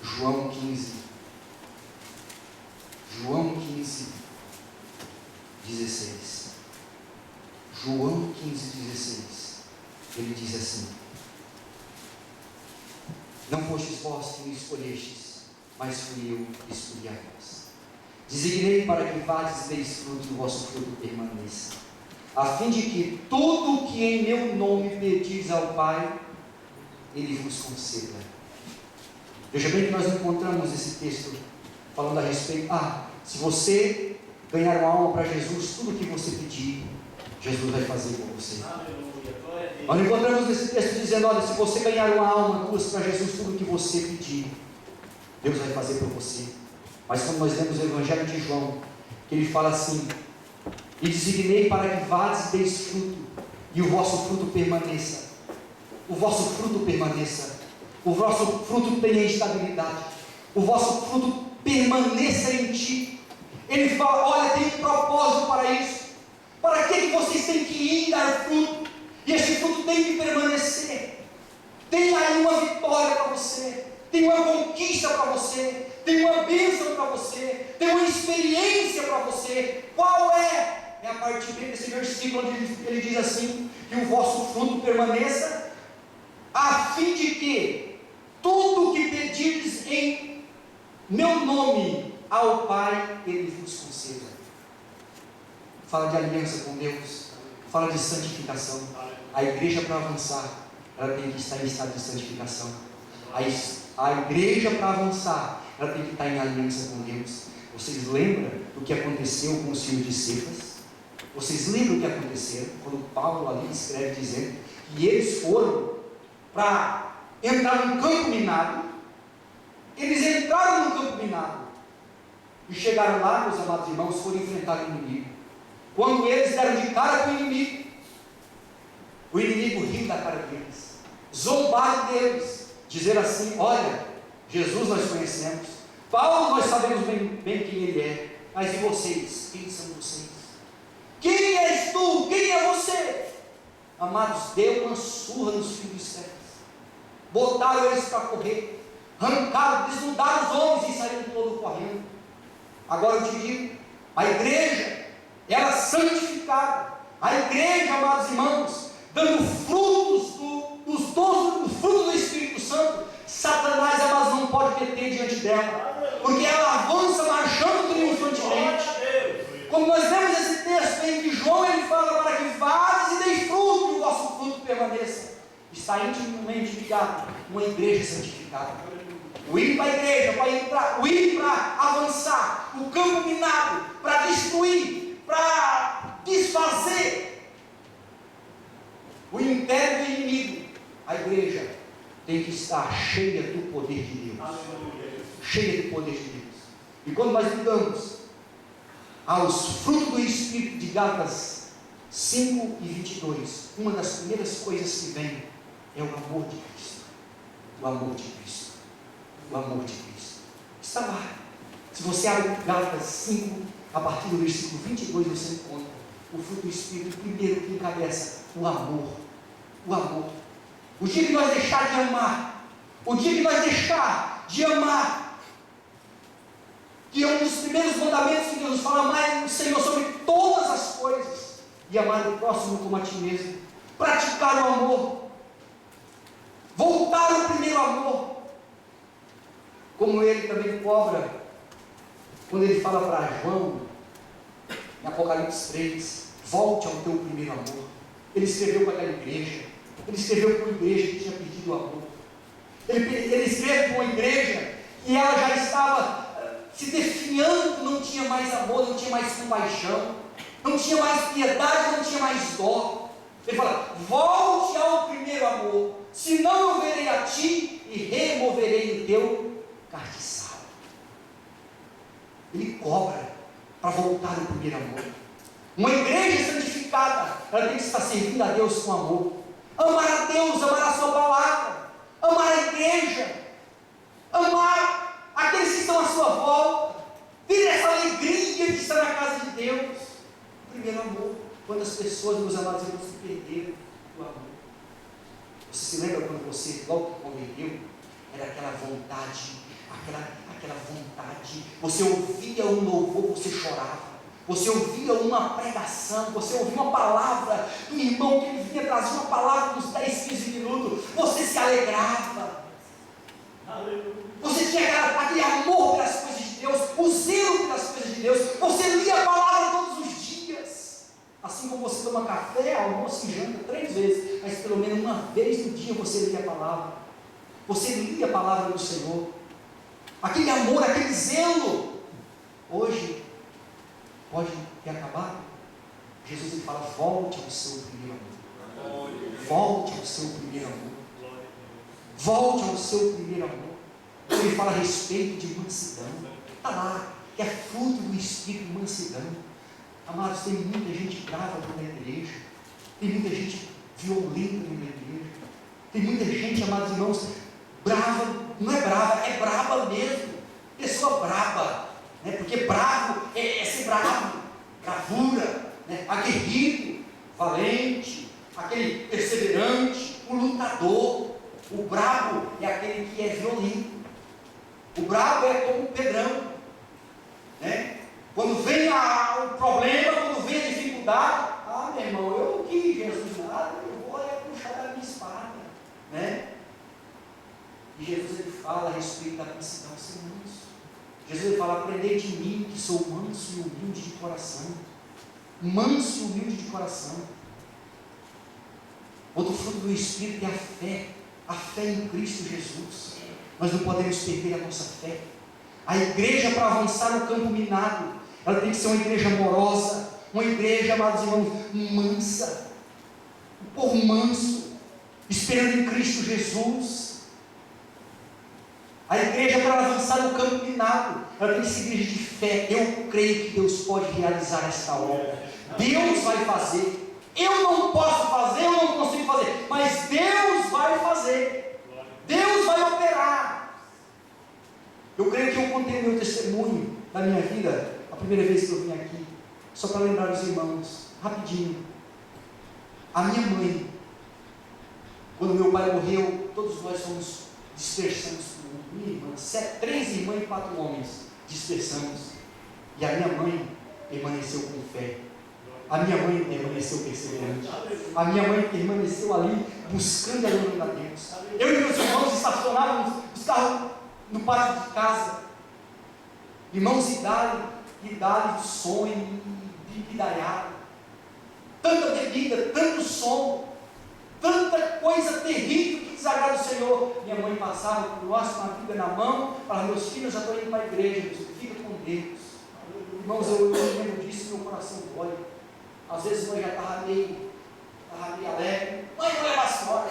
João 15. João 15, 16. João 15, 16. Ele diz assim: não fostes vós que me escolhestes, mas fui eu que escolhi a vós. Designei para que vades e deis fruto e o vosso fruto permaneça, a fim de que tudo o que em meu nome pedis ao Pai, Ele vos conceda. Veja bem que nós encontramos esse texto falando a respeito, se você ganhar uma alma para Jesus, tudo o que você pedir, Jesus vai fazer por você. Nós encontramos nesse texto dizendo, olha, se você ganhar uma alma para Jesus, tudo o que você pedir, Deus vai fazer por você. Mas quando nós lemos o Evangelho de João, que ele fala assim: e designei para que vades e deis fruto, e o vosso fruto permaneça. O vosso fruto permaneça. O vosso fruto tenha estabilidade. O vosso fruto permaneça em ti. Ele fala, olha, tem um propósito para isso. Para que vocês têm que ir dar fruto? E esse fruto tem que permanecer. Tem aí uma vitória para você. Tem uma conquista para você. Tem uma bênção para você. Tem uma experiência para você. Qual é? É a partir desse versículo onde ele diz assim: que o vosso fruto permaneça, a fim de que tudo o que pedirdes em meu nome ao Pai, Ele vos conceda. Fala de aliança com Deus, fala de santificação. A igreja, para avançar, ela tem que estar em estado de santificação. A igreja, para avançar, ela tem que estar em aliança com Deus. Vocês lembram do que aconteceu com os filhos de Cefas? Vocês lembram o que aconteceu quando Paulo ali escreve dizendo que eles foram para entrar num campo minado? Eles entraram num campo minado e chegaram lá, meus amados irmãos, foram enfrentar o inimigo. Quando eles deram de cara com o inimigo riu da cara deles, zombaram deles, dizer assim: olha, Jesus nós conhecemos, Paulo nós sabemos bem quem ele é, mas e vocês? Quem são vocês? Quem és tu? Quem é você? Amados, deu uma surra nos filhos de Cefas, botaram eles para correr, arrancaram, desnudaram os homens e saíram todos correndo. Agora eu te digo, a igreja era santificada, a igreja, amados irmãos, dando frutos dos dons, do fruto do Espírito Santo. Satanás, amados, não pode deter diante dela, porque ela avança marchando triunfantemente. Como nós vemos esse texto em que João ele fala para que vades e deis fruto e o vosso fruto permaneça. Está intimamente ligado uma igreja santificada. O ir para a igreja, o ir para avançar, o campo minado, para destruir, para desfazer o império do inimigo. A igreja tem que estar cheia do poder de Deus. Cheia do poder de Deus. E quando nós ligamos aos frutos do Espírito de Gálatas 5 e 22, uma das primeiras coisas que vem é o amor de Cristo. O amor de Cristo. O amor de Cristo. Está lá. Se você abre Gálatas 5, a partir do versículo 22, você encontra o fruto do Espírito, primeiro que encabeça o amor. O amor. O dia que nós deixar de amar, O dia que nós deixar de amar, que é um dos primeiros mandamentos que Deus nos fala, amar o Senhor sobre todas as coisas, e amar o próximo como a ti mesmo, praticar o amor, voltar ao primeiro amor, como ele também cobra, quando ele fala para João, em Apocalipse 3, volte ao teu primeiro amor. Ele escreveu para aquela igreja, ele escreveu para uma igreja que tinha perdido o amor, ele escreve para uma igreja que ela já estava se definhando, não tinha mais amor, não tinha mais compaixão, não tinha mais piedade, não tinha mais dó. Ele fala, volte ao primeiro amor, senão eu verei a ti e removerei o teu cartiçal. Ele cobra para voltar ao primeiro amor. Uma igreja santificada, ela tem que estar servindo a Deus com amor, amar a Deus, amar a sua palavra, amar a igreja, amar aqueles que estão à sua volta, ter essa alegria de estar na casa de Deus. O primeiro amor. Quantas pessoas, meus amados irmãos, se perderam do amor? Você se lembra quando você, logo que converteu, era aquela vontade, aquela vontade, você ouvia um louvor, você chorava, você ouvia uma pregação, você ouvia uma palavra do irmão que ele vinha trazer uma palavra nos 10, 15 minutos, você se alegrava, você tinha aquele amor pelas coisas de Deus, o zelo pelas coisas de Deus, você lia a palavra todos os dias, assim como você toma café, almoço e janta 3 vezes, mas pelo menos uma vez no dia você lia a palavra, você lia a palavra do Senhor, aquele amor, aquele zelo. Hoje pode ter acabado. Jesus ele fala, volte ao seu primeiro amor, volte ao seu primeiro amor, volte ao seu primeiro amor. Ele fala a respeito de mansidão, está lá, que é fruto do Espírito, mansidão. Amados, tem muita gente brava na igreja, tem muita gente violenta na igreja, tem muita gente, amados irmãos, brava, não é brava, é braba mesmo, pessoa braba, né? Porque bravo é ser bravo, bravura, né? Aguerrido, valente, aquele perseverante, o lutador. O bravo é aquele que é violento, o bravo é como o Pedrão, né? Quando vem o problema, quando vem a dificuldade, meu irmão, eu não quis Jesus nada, eu vou puxar da minha espada, né? E Jesus ele fala a respeito da mansidão, ser manso. Jesus ele fala, aprendei de mim, que sou manso e humilde de coração. Manso e humilde de coração. Outro fruto do Espírito é a fé em Cristo Jesus. Nós não podemos perder a nossa fé. A igreja, para avançar no campo minado, ela tem que ser uma igreja amorosa, uma igreja, amados irmãos, mansa, um povo manso, esperando em Cristo Jesus. A igreja, para avançar no campo minado, ela tem que ser igreja de fé. Eu creio que Deus pode realizar esta obra. Deus vai fazer. Eu não posso fazer, eu não consigo fazer, mas Deus vai fazer. Deus vai operar. Eu creio que eu contei meu testemunho da minha vida, a primeira vez que eu vim aqui, só para lembrar os irmãos, rapidinho. A minha mãe, quando meu pai morreu, todos nós fomos dispersamos por mundo. Minha irmã, 3 irmãs e 4 homens, dispersamos. E a minha mãe permaneceu com fé. A minha mãe permaneceu perseverante. A minha mãe permaneceu ali, buscando a glória de Deus. Eu e meus irmãos estacionávamos os carros no pátio de casa. Irmãos, idade, sonho, bidaiada. Tanta bebida, tanto som, tanta coisa terrível que desagrada o Senhor. Minha mãe passava por nós com a Bíblia na mão, falava, meus filhos, já estou indo para a igreja, fica com Deus. Irmãos, eu lembro disso, meu coração dói. Às vezes a mãe já estava meio alegre. Mãe, vou levar a senhora,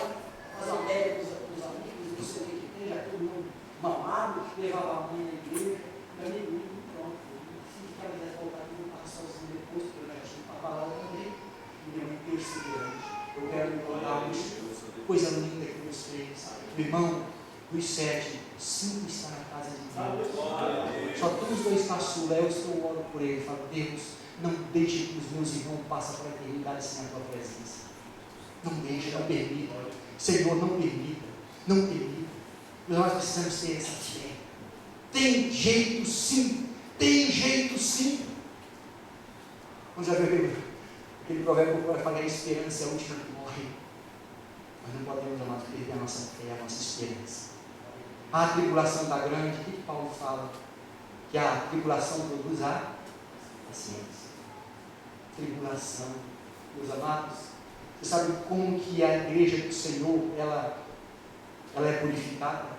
fazer uma ideia com os amigos, não sei o que tem, já todo mundo mamado, levava a mãe na igreja. Meu amigo, pronto. Se ela quisesse voltar aqui, eu estava sozinho depois, porque eu já tinha para falar também. E minha mãe perseverante. Eu quero me contar coisa linda que Deus fez. Meu irmão, dos 7, 5 está na casa de Deus. Só tem os 2 caçula. Eu estou orando por ele. Falo, Deus, não deixe que os meus irmãos passem para a eternidade sem a tua presença. Não deixe, não permita. Senhor, não permita. Não permita. Nós precisamos ter essa fé. Tem jeito sim. Tem jeito sim. Vamos já ver aquele provérbio que fala que a esperança é a última que morre. Nós não podemos, amados, perder a nossa fé, a nossa esperança. A tribulação está grande. O que Paulo fala? Que a tribulação produz a paciência. Tribulação. Meus amados, você sabe como que a igreja do Senhor, ela é purificada?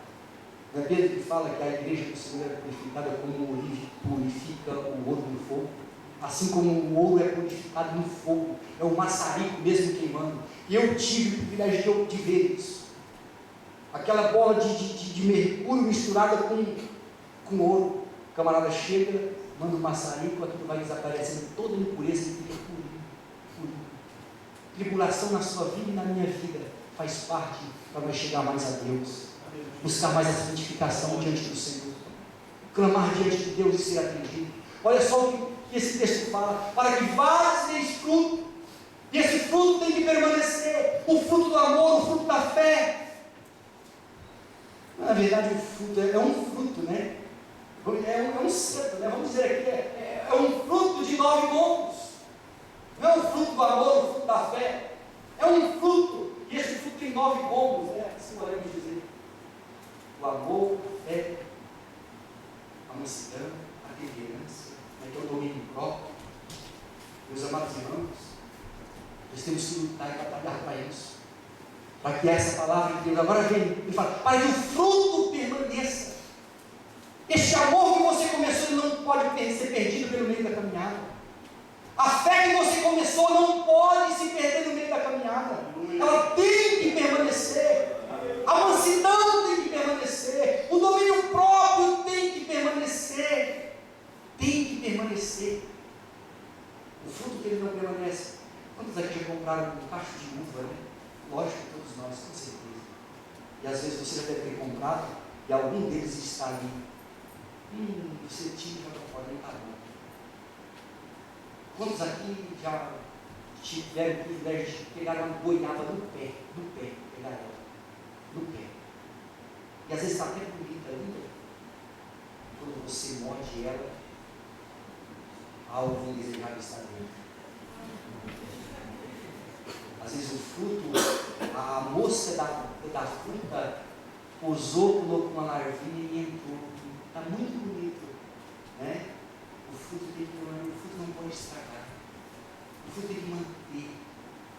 Não é Pedro que fala que a igreja do Senhor é purificada como o ouro purifica o ouro no fogo? Assim como o ouro é purificado no fogo, é o maçarico mesmo queimando. E eu tive o privilégio de ver isso. Aquela bola de mercúrio misturada com ouro. O camarada chega, manda um maçarico, aquilo vai desaparecendo, toda a impureza e fica purinho. Tribulação na sua vida e na minha vida faz parte para nós chegar mais a Deus, buscar mais a santificação diante do Senhor, clamar diante de Deus e ser atendido. Olha só o que esse texto fala: para que vades deis fruto, e esse fruto tem que permanecer, o fruto do amor, o fruto da fé. Na verdade, o fruto é um fruto, né? É um cedo, né? Vamos dizer aqui, é um fruto de 9 gomos. Não é um fruto do amor, o fruto da fé. É um fruto, e esse fruto tem 9 gomos, né? Assim podemos dizer. O amor, a fé, a mansidão, a temperança, que é o domínio próprio. Meus amados irmãos, nós temos que lutar e batalhar para isso. Para que essa palavra de Deus, agora vem, ele fala, para que o fruto permaneça. Este amor que você começou não pode ser perdido pelo meio da caminhada. A fé que você começou não pode se perder no meio da caminhada. Ela tem que permanecer. A mansidão tem que permanecer. O domínio próprio tem que permanecer. Tem que permanecer. O fruto dele não permanece. Quantos aqui já compraram um cacho de uva, né? Lógico, todos nós, com certeza. E às vezes você já deve ter comprado e algum deles está ali. O cetim já não pode nem estar bom. Quantos aqui já tiveram o privilégio de pegar uma goiaba no pé, pegar ela, no pé. E às vezes está até bonita ainda. Quando você morde ela, algo indesejável está dentro. Às vezes o fruto, a mosca da fruta pousou, colocou uma larvinha e entrou. Está muito bonito, né? O fruto não pode estragar. O fruto tem que manter.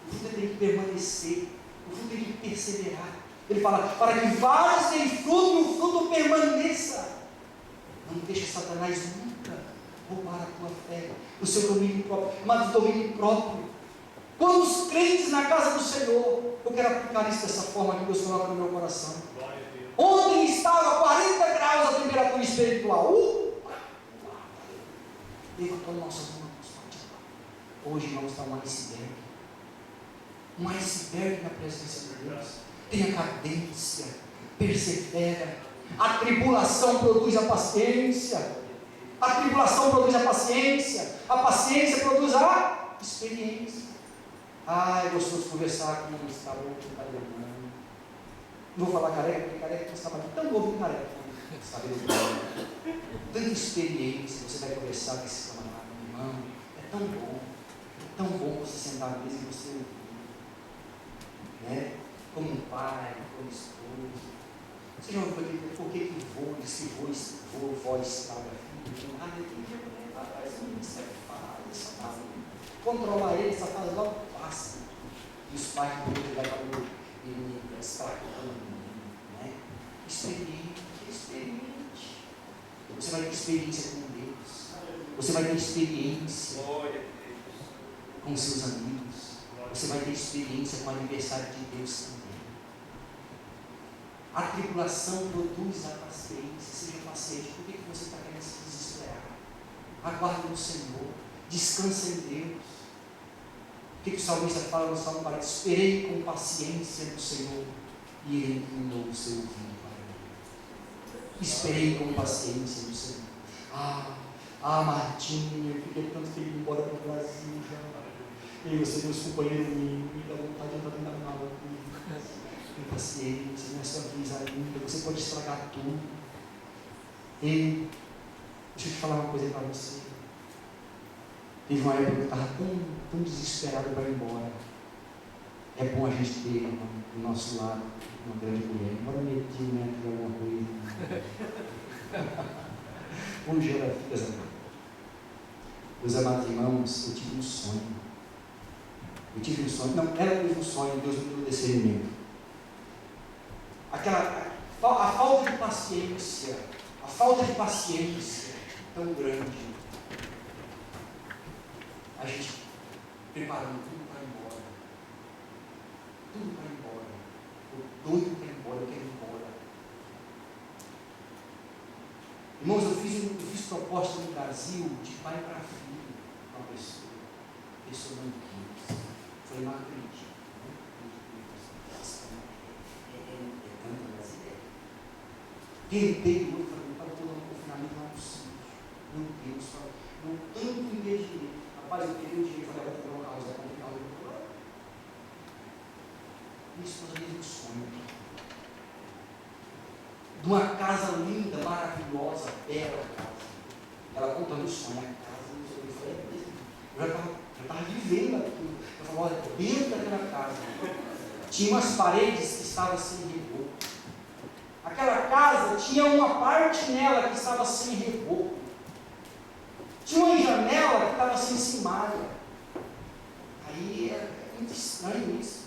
O fruto tem que permanecer. O fruto tem que perseverar. Ele fala, para que vades deem fruto e o fruto permaneça. Não deixe Satanás nunca roubar a tua fé, o seu domínio próprio, mas o domínio próprio. Quando os crentes na casa do Senhor, eu quero aplicar isso dessa forma que Deus coloca no meu coração. Ontem estava 40 graus a temperatura espiritual. Levantou nossas mãos. Hoje vamos estar um iceberg. Um iceberg na presença de Deus. Tenha cadência, persevera. A tribulação produz a paciência. A tribulação produz a paciência. A paciência produz a experiência. É gostoso conversar com um escalão que está lembrando. Não vou falar careca, porque careca estava aqui tão novo careca. Tanta experiência, você vai conversar com esse camarada, irmão. É tão bom você sentar na mesa e você ouvir, né? Como um pai, como esposo. Você já ouviu por que vó estraga filho? Parece um safado. Controlar ele, safado logo passa. E os pais do outro vai para o menino estragando, né? Experiente. Você vai ter experiência com Deus. Você vai ter experiência com seus amigos. Você vai ter experiência com o aniversário de Deus também. A tribulação produz a paciência. Seja paciente. Por que você está querendo se desesperar? Aguarde no Senhor. Descansa em Deus. O que o salmista fala no Salmo 40? Esperei com paciência no Senhor e Ele inclinou o seu ouvido para mim. Esperei com paciência no Senhor. Martinho, eu fiquei tanto feliz de ir embora para o Brasil já. E você, meus companheiros, me dá vontade de entrar na mala comigo. Tenha paciência, não é sua vez ainda, você pode estragar tudo. Ei, deixa eu te falar uma coisa para você. Teve uma época que eu estava tão desesperado para ir embora. É bom a gente ter do nosso lado uma grande mulher. Embora meter, né, ter alguma coisa. Onde ela fica, Zé? Meus amados irmãos, eu tive um sonho. Não, ela teve um sonho, Deus me deu discernimento. A falta de paciência tão grande. A gente preparando tudo para ir embora. Tudo para ir embora. Eu doido para ir embora, eu quero ir embora. Irmãos, eu fiz proposta no Brasil de pai para filho para uma pessoa. A pessoa não quis. Falei, não acredito. É tanta das ideias. Tentei de novo, falei, para todo o confinamento não é possível. Meu Deus, não tanto impedimento. Rapaz, eu queria um dinheiro, falei, vou comprar um carro, vai comprar um carro. Isso nós vezes um sonho. De uma casa linda, maravilhosa, bela casa. Ela contando o sonho, a casa, eu falei, eu estava vivendo aquilo. Eu falei, olha, dentro daquela casa, tinha umas paredes que estavam sem reboco. Aquela casa tinha uma parte nela que estava sem reboco. Tinha uma janela que estava sem cimalha. Aí é muito estranho isso.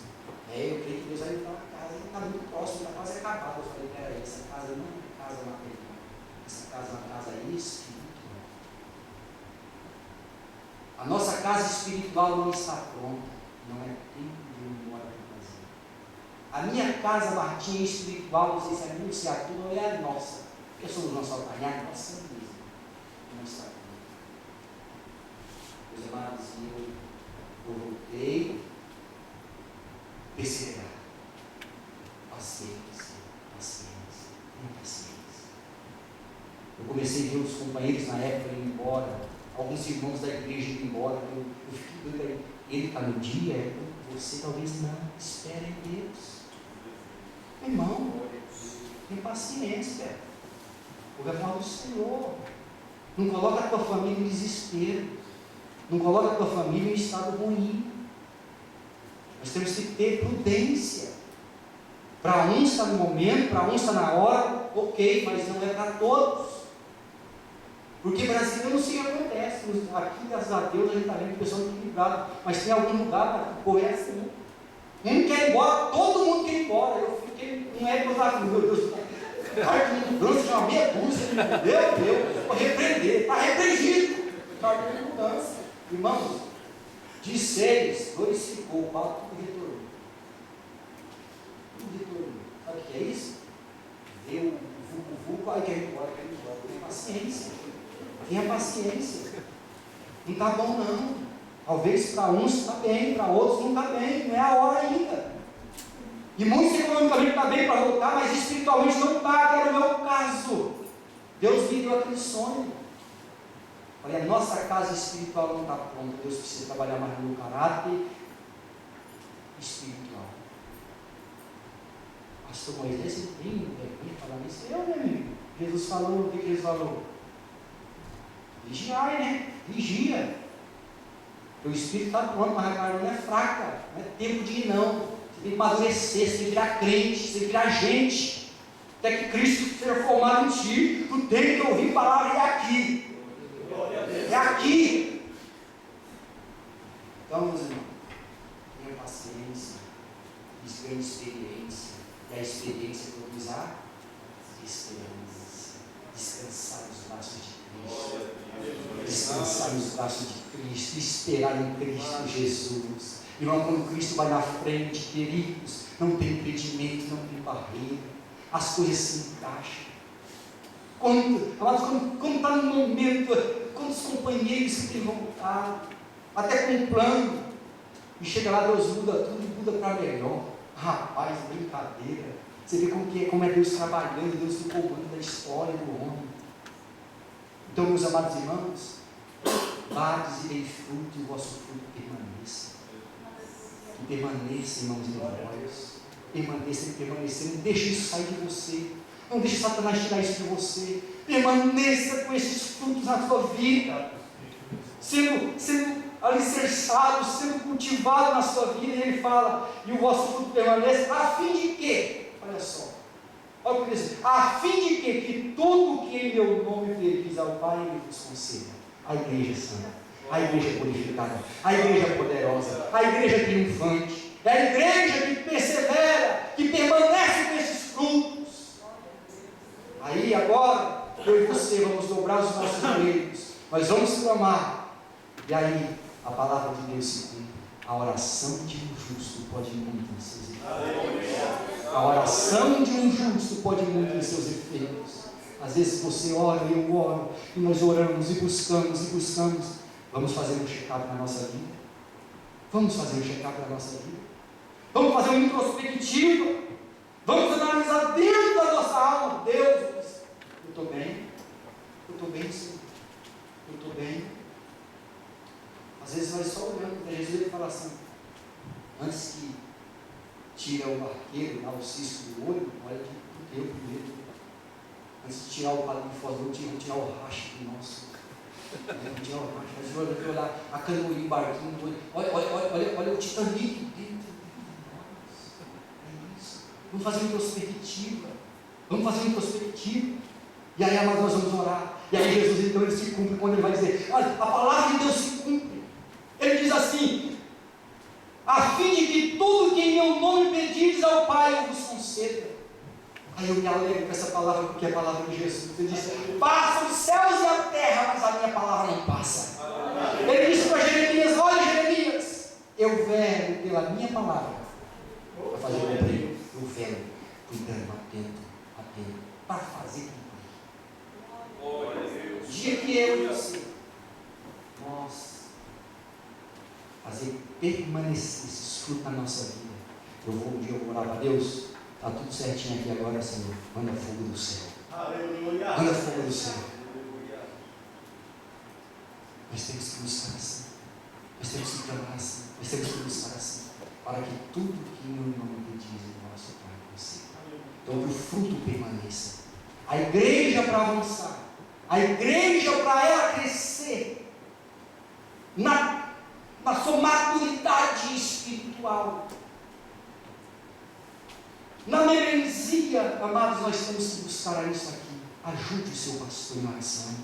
Eu creio que Deus vai me dar uma casa, ele está muito próximo da casa acabada. Eu falei, peraí, essa casa não é uma casa material. Essa casa é uma casa espiritual. A nossa casa espiritual não está pronta. Não é tempo de ir embora para fazer. A minha casa, Martinha, espiritual, não sei se é minha, se é a tua ou é a nossa. Porque somos nosso altar, é a nossa mesmo. Não está pronta. Meus amados, eu voltei. Perseverar. Paciência. Tenha paciência. Eu comecei a ver os companheiros na época indo embora, alguns irmãos da igreja indo embora, eu fiquei doido aí. Ele está no dia, você talvez não. Espere em Deus. Irmão, tenha paciência. O falar do Senhor. Não coloca a tua família em desespero. Não coloca a tua família em estado ruim. Nós temos que ter prudência. Para uns está no momento, para uns está na hora, ok, mas não é para todos. Porque Brasil, eu não sei o que acontece. Aqui, graças a Deus, a gente está vendo que o pessoal está equilibrado. Mas tem algum lugar para que correr assim. Um quer ir embora, todo mundo quer ir embora. Eu fiquei, não é que eu estava com meu Deus. Carta de mudança, já uma meia dúzia. Meu Deus, vou repreender. Está repreendido. Carta de mudança. Irmãos, de 6, 2 ficou, 4 tudo retornou. Tudo retornou. Sabe o que é isso? Vê o vulco, aí quer ir embora. Tenha paciência. Tenha paciência. Não está bom não. Talvez para uns está bem, para outros não está bem. Não é a hora ainda. E muitos economicamente está bem para voltar, mas espiritualmente não está, que era o meu caso. Deus me deu aquele sonho. Olha, a nossa casa espiritual não está pronta. Deus precisa trabalhar mais no caráter espiritual. Pastor Moisés, você tem vergonha de falar isso? Eu, meu amigo. Jesus falou, o que Jesus falou? Vigiai, né? Vigia. O espírito está pronto, mas a carne não é fraca. Não é tempo de ir, não. Você tem que amadurecer, você tem que virar crente, você tem que virar gente. Até que Cristo seja formado em ti. Tu tem que ouvir palavra, é aqui. É aqui. Então, meus irmãos, tenha paciência, ganhe experiência. E a experiência produz a esperança. Descansar nos braços de Cristo. Descansar nos braços de Cristo. Esperar em Cristo Jesus. Irmão, quando Cristo vai na frente, queridos, não tem impedimento, não tem barreira. As coisas se encaixam. Quando está no momento, quantos companheiros que têm vontade, até com um plano, e chega lá, Deus muda tudo e muda para melhor. Rapaz, brincadeira. Você vê como é Deus trabalhando, Deus no comando da história do homem. Então, meus amados irmãos, vades e dei fruto, e o vosso fruto permaneça. Que permaneça, irmãos, em nós. permanecer. Não deixe isso sair de você. Não deixe Satanás tirar isso de você. Permaneça com esses frutos na sua vida, sendo alicerçado, sendo cultivado na sua vida. E ele fala, e o vosso fruto permaneça, a fim de quê? Olha só, olha o que diz, a fim de quê? Que tudo que em meu nome pedis ao Pai, Ele vos conceda. A igreja santa, a igreja purificada, a igreja poderosa, a igreja triunfante, é a igreja que persevera, que permanece com esses frutos. Aí agora, eu e você vamos dobrar os nossos joelhos, nós vamos clamar, e aí a palavra de Deus se cumpre. A oração de um justo pode muito em seus efeitos. A oração de um justo pode muito em seus efeitos. Às vezes você ora e eu oro, e nós oramos e buscamos. Vamos fazer um check-up na nossa vida. Vamos fazer um check-up na nossa vida. Vamos fazer uma introspectiva. Vamos analisar dentro da nossa alma. Deus, eu estou bem. Eu estou bem, Senhor. Eu estou bem. Às vezes nós só olhamos para Jesus e fala assim, antes que tira o arqueiro, lá o cisco do olho, olha que eu primeiro. Antes de tirar o palito de fora do olho, tirar o racho do nosso. Tirar o racho. Mas olha que olhar a canoinha, o barquinho do olho. Olha o Titanic dentro de nós. É isso. Vamos fazer uma introspectiva. E aí, amados, nós vamos orar. E aí Jesus, então, ele se cumpre quando ele vai dizer, olha, a palavra de Deus se cumpre. Ele diz assim, a fim de que tudo que em meu nome pedires ao Pai, eu vos conceda. Aí eu me alegro com essa palavra, porque é a palavra de Jesus. Ele diz, passa os céus e a terra, mas a minha palavra não passa. Ele disse para Jeremias, olha Jeremias, eu vero pela minha palavra, para fazer cumprir, eu vero, cuidando, atento, para fazer cumprir. O dia que eu e você, nós fazer permanecer esses frutos na nossa vida. Um dia eu vou orar para Deus, está tudo certinho aqui agora, Senhor, manda fogo do céu. Aleluia. Manda fogo do céu. Aleluia. Nós temos que buscar assim, nós temos que clamar assim, nós temos que buscar assim, para que tudo que em meu nome pedis o nosso Pai conceda. Então que o fruto permaneça. A igreja para avançar, a igreja para ela crescer na sua maturidade espiritual, na membresia, amados, nós temos que buscar isso aqui. Ajude o seu pastor em oração.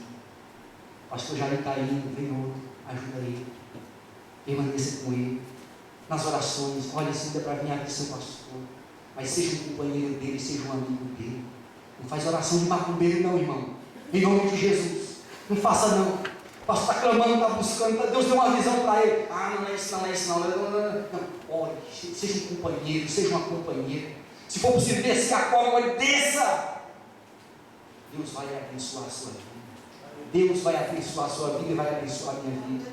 O pastor Jair está indo, vem outro, ajuda ele, permaneça com ele nas orações. Olha, se ainda para vir aqui seu pastor, mas seja um companheiro dele, seja um amigo dele. Não faz oração de macumbeiro não, irmão, em nome de Jesus, não faça não. O pastor está clamando, está buscando, Deus deu uma visão para ele. Não é isso não. Olha, seja um companheiro, seja uma companheira. Se for possível descer a cova, desça. Deus vai abençoar a sua vida. Deus vai abençoar a sua vida e vai abençoar a minha vida.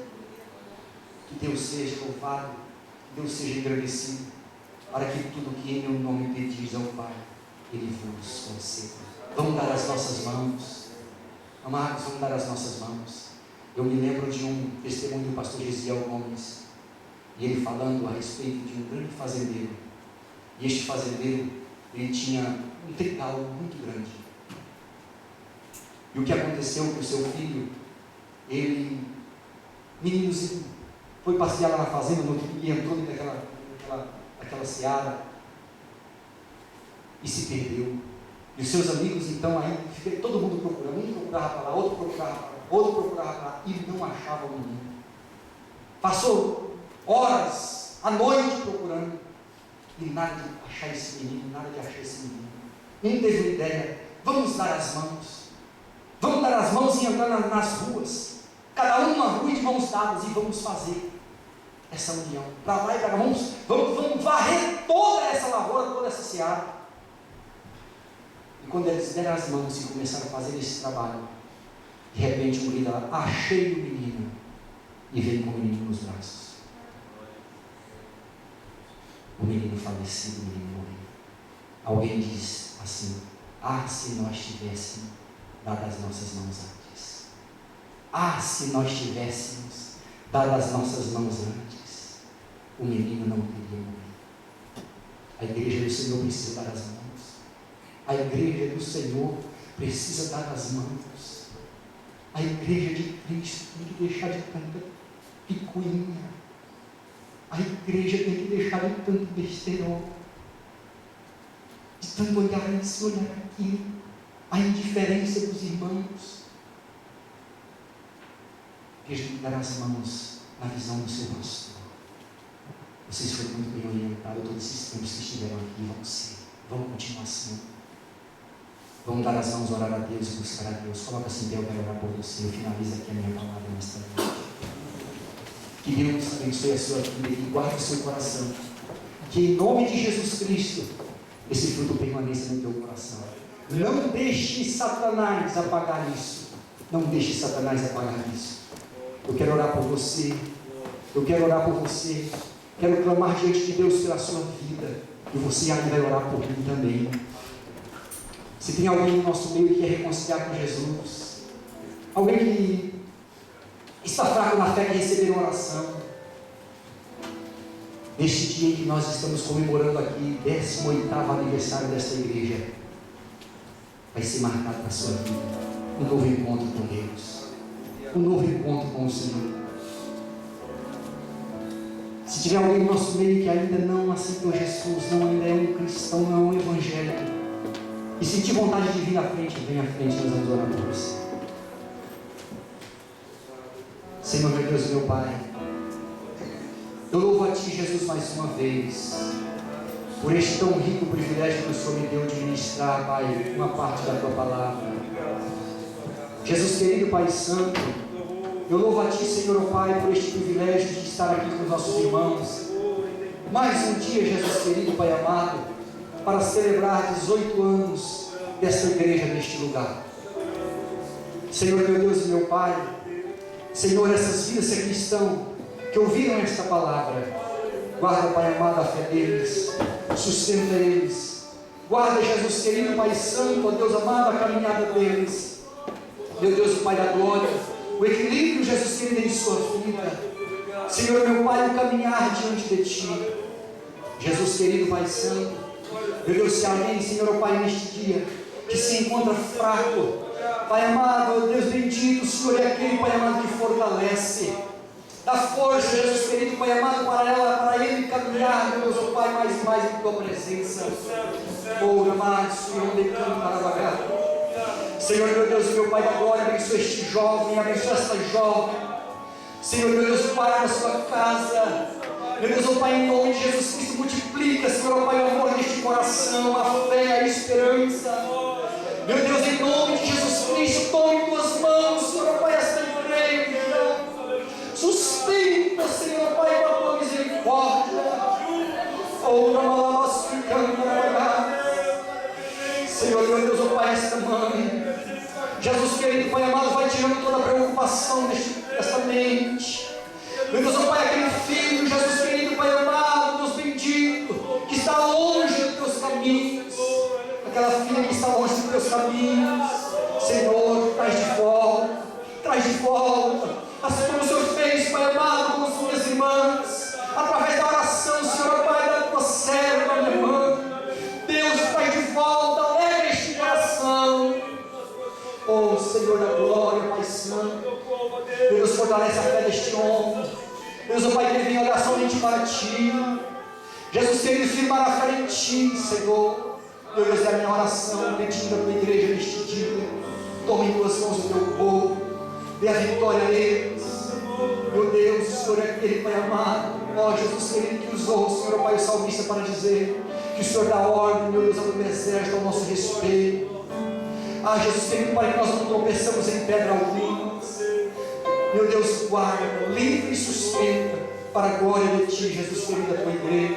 Que Deus seja louvado, que Deus seja agradecido, para que tudo que em meu nome pedis ao Pai, Ele vos conceda. Vamos dar as nossas mãos, amados, vamos dar as nossas mãos. Eu me lembro de um testemunho do pastor Gesiel Gomes, e ele falando a respeito de um grande fazendeiro. E este fazendeiro, ele tinha um trigal muito grande. E o que aconteceu com o seu filho, ele, meninozinho, foi passear lá na fazenda, no outro dia entrou dentro daquela seara e se perdeu. E os seus amigos, então, aí, todo mundo procurando, um procurava para lá, outro procurava para lá, outro procurava para lá, e não achava o menino. Passou horas, a noite procurando, e nada de achar esse menino, Um teve uma ideia, vamos dar as mãos e entrar nas ruas, cada um numa rua de mãos dadas, e vamos fazer essa união, para lá e para cá, vamos varrer toda essa lavoura, toda essa seara. E quando eles deram as mãos e começaram a fazer esse trabalho, de repente um grita lá, achei o menino, e veio com o menino nos braços. O menino falecido, o menino morreu. Alguém diz assim, se nós tivéssemos dado as nossas mãos antes. Se nós tivéssemos dado as nossas mãos antes, o menino não teria morrido. A igreja do Senhor precisa dar as mãos. A igreja do Senhor precisa dar as mãos. A igreja de Cristo tem que deixar de tanta picuinha. A igreja tem que deixar de tanto besteirol, de tanto olhar isso, olhar aquilo, a indiferença dos irmãos. A igreja tem que dar as mãos na visão do seu pastor. Vocês foram muito bem orientados todos esses tempos que estiveram aqui. Vamos continuar assim. Vamos dar as mãos, orar a Deus e buscar a Deus. Coloca assim, Deus, eu quero orar por você. Eu finalizo aqui a minha palavra nesta noite. Que Deus abençoe a sua vida e guarde o seu coração. Que em nome de Jesus Cristo, esse fruto permaneça no teu coração. Não deixe Satanás apagar isso. Não deixe Satanás apagar isso. Eu quero orar por você. Eu quero orar por você. Quero clamar diante de Deus pela sua vida. E você ainda vai orar por mim também. Se tem alguém no nosso meio que quer reconciliar com Jesus, alguém que está fraco na fé, que receber uma oração, neste dia em que nós estamos comemorando aqui, 18º aniversário desta igreja, vai ser marcado na sua vida um novo encontro com Deus, um novo encontro com o Senhor. Se tiver alguém no nosso meio que ainda não aceitou Jesus, ainda é um cristão, não é um evangélico, e sentir vontade de vir na frente, vem à frente, nós vamos orar por você. Senhor, meu Deus e meu Pai, eu louvo a Ti, Jesus, mais uma vez, por este tão rico privilégio que o Senhor me deu de ministrar, Pai, uma parte da Tua palavra. Jesus querido, Pai Santo, eu louvo a Ti, Senhor, oh Pai, por este privilégio de estar aqui com os nossos irmãos. Mais um dia, Jesus querido, Pai amado, para celebrar 18 anos desta igreja neste lugar. Senhor, meu Deus e meu Pai, Senhor, essas vidas que aqui estão, que ouviram esta palavra, guarda, Pai amado, a fé deles, sustenta eles, guarda, Jesus querido, Pai Santo, ó Deus amado, a caminhada deles, meu Deus, o Pai da glória, o equilíbrio, Jesus querido, em sua vida, Senhor, meu Pai, o caminhar diante de Ti, Jesus querido, Pai Santo, meu Deus, se alguém, Senhor, ó Pai, neste dia, que se encontra fraco, Pai amado, Deus bendito, o Senhor é aquele, Pai amado, que fortalece, dá força, Jesus querido, Pai amado, para ele caminhar, meu Deus, ó Pai, mais e mais em Tua presença. Oh, amado, Senhor, decano para vagar. Senhor, meu Deus, meu Pai da glória, abençoa este jovem, abençoa esta jovem. Senhor, meu Deus, guarda a sua casa. Meu Deus, ó Pai, em nome de Jesus Cristo, multiplica, Senhor, ó Pai, o amor neste coração, a fé, a esperança. Meu Deus, em nome de Jesus Cristo, tome em Tuas mãos, Senhor, ó Pai, esta igreja. Sustenta, Senhor, ó Pai, com a Tua misericórdia. Senhor, meu Deus, ó Pai, esta mãe. Jesus querido, Pai amado, vai tirando toda a preocupação desta mente. Meu Deus, ó Pai, aquele filho, Jesus querido, Pai amado, Deus bendito, que está longe dos Teus caminhos, aquela filha que está longe dos Teus caminhos, Senhor, traz de volta, assim como o Senhor fez, Pai amado, com as minhas irmãs, através da oração, Senhor, ó Pai, da Tua serva, minha irmã, Deus, traz de volta, alegra este coração, oh Senhor da glória, Pai Santo. Deus, fortalece a fé deste homem. Deus, ó Pai, que ele vem olhar somente para Ti. Jesus, querido, firmar a fé em Ti, Senhor. Meu Deus, é a minha oração, pedindo a Tua igreja neste dia. Tome em Tuas mãos o Teu povo. Dê a vitória a eles. Meu Deus, o Senhor é aquele, Pai amado. Ó Jesus querido, que usou o Senhor, ó Pai, o salmista, para dizer que o Senhor dá ordem, meu Deus, ao Teu exército, ao nosso respeito. Ah, Jesus querido, para que nós não tropeçamos em pedra alguma. Meu Deus, guarda, livre e sustenta para a glória de Ti, Jesus querido, da Tua igreja.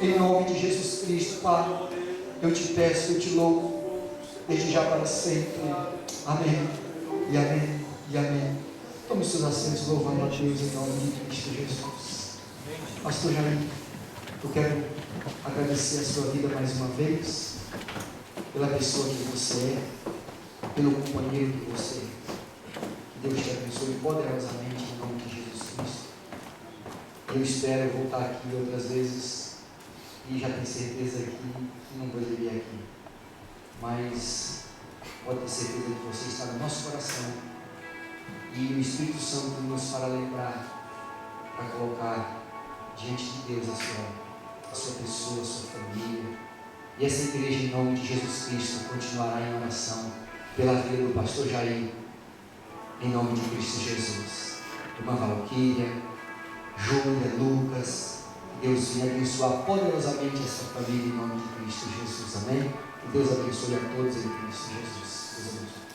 Em nome de Jesus Cristo, Pai, eu Te peço, eu Te louvo, desde já para sempre. Amém, e amém, e amém. Tome os seus assentos, louvando a Deus em nome de Cristo Jesus. Pastor Jair, eu quero agradecer a sua vida mais uma vez, pela pessoa que você é, pelo companheiro que você é. Que Deus te abençoe poderosamente em nome de Jesus Cristo. Eu espero voltar aqui outras vezes e já tem certeza que não poderia ir aqui. Mas pode ter certeza que você está no nosso coração e o Espírito Santo nos fará lembrar para colocar diante de Deus a sua pessoa, a sua família. E essa igreja, em nome de Jesus Cristo, continuará em oração pela vida do pastor Jair, em nome de Cristo Jesus. Irmã Valquíria, Júlia, Lucas, que Deus venha abençoar poderosamente a sua família em nome de Cristo Jesus. Amém? Que Deus abençoe a todos em Cristo Jesus. Deus abençoe.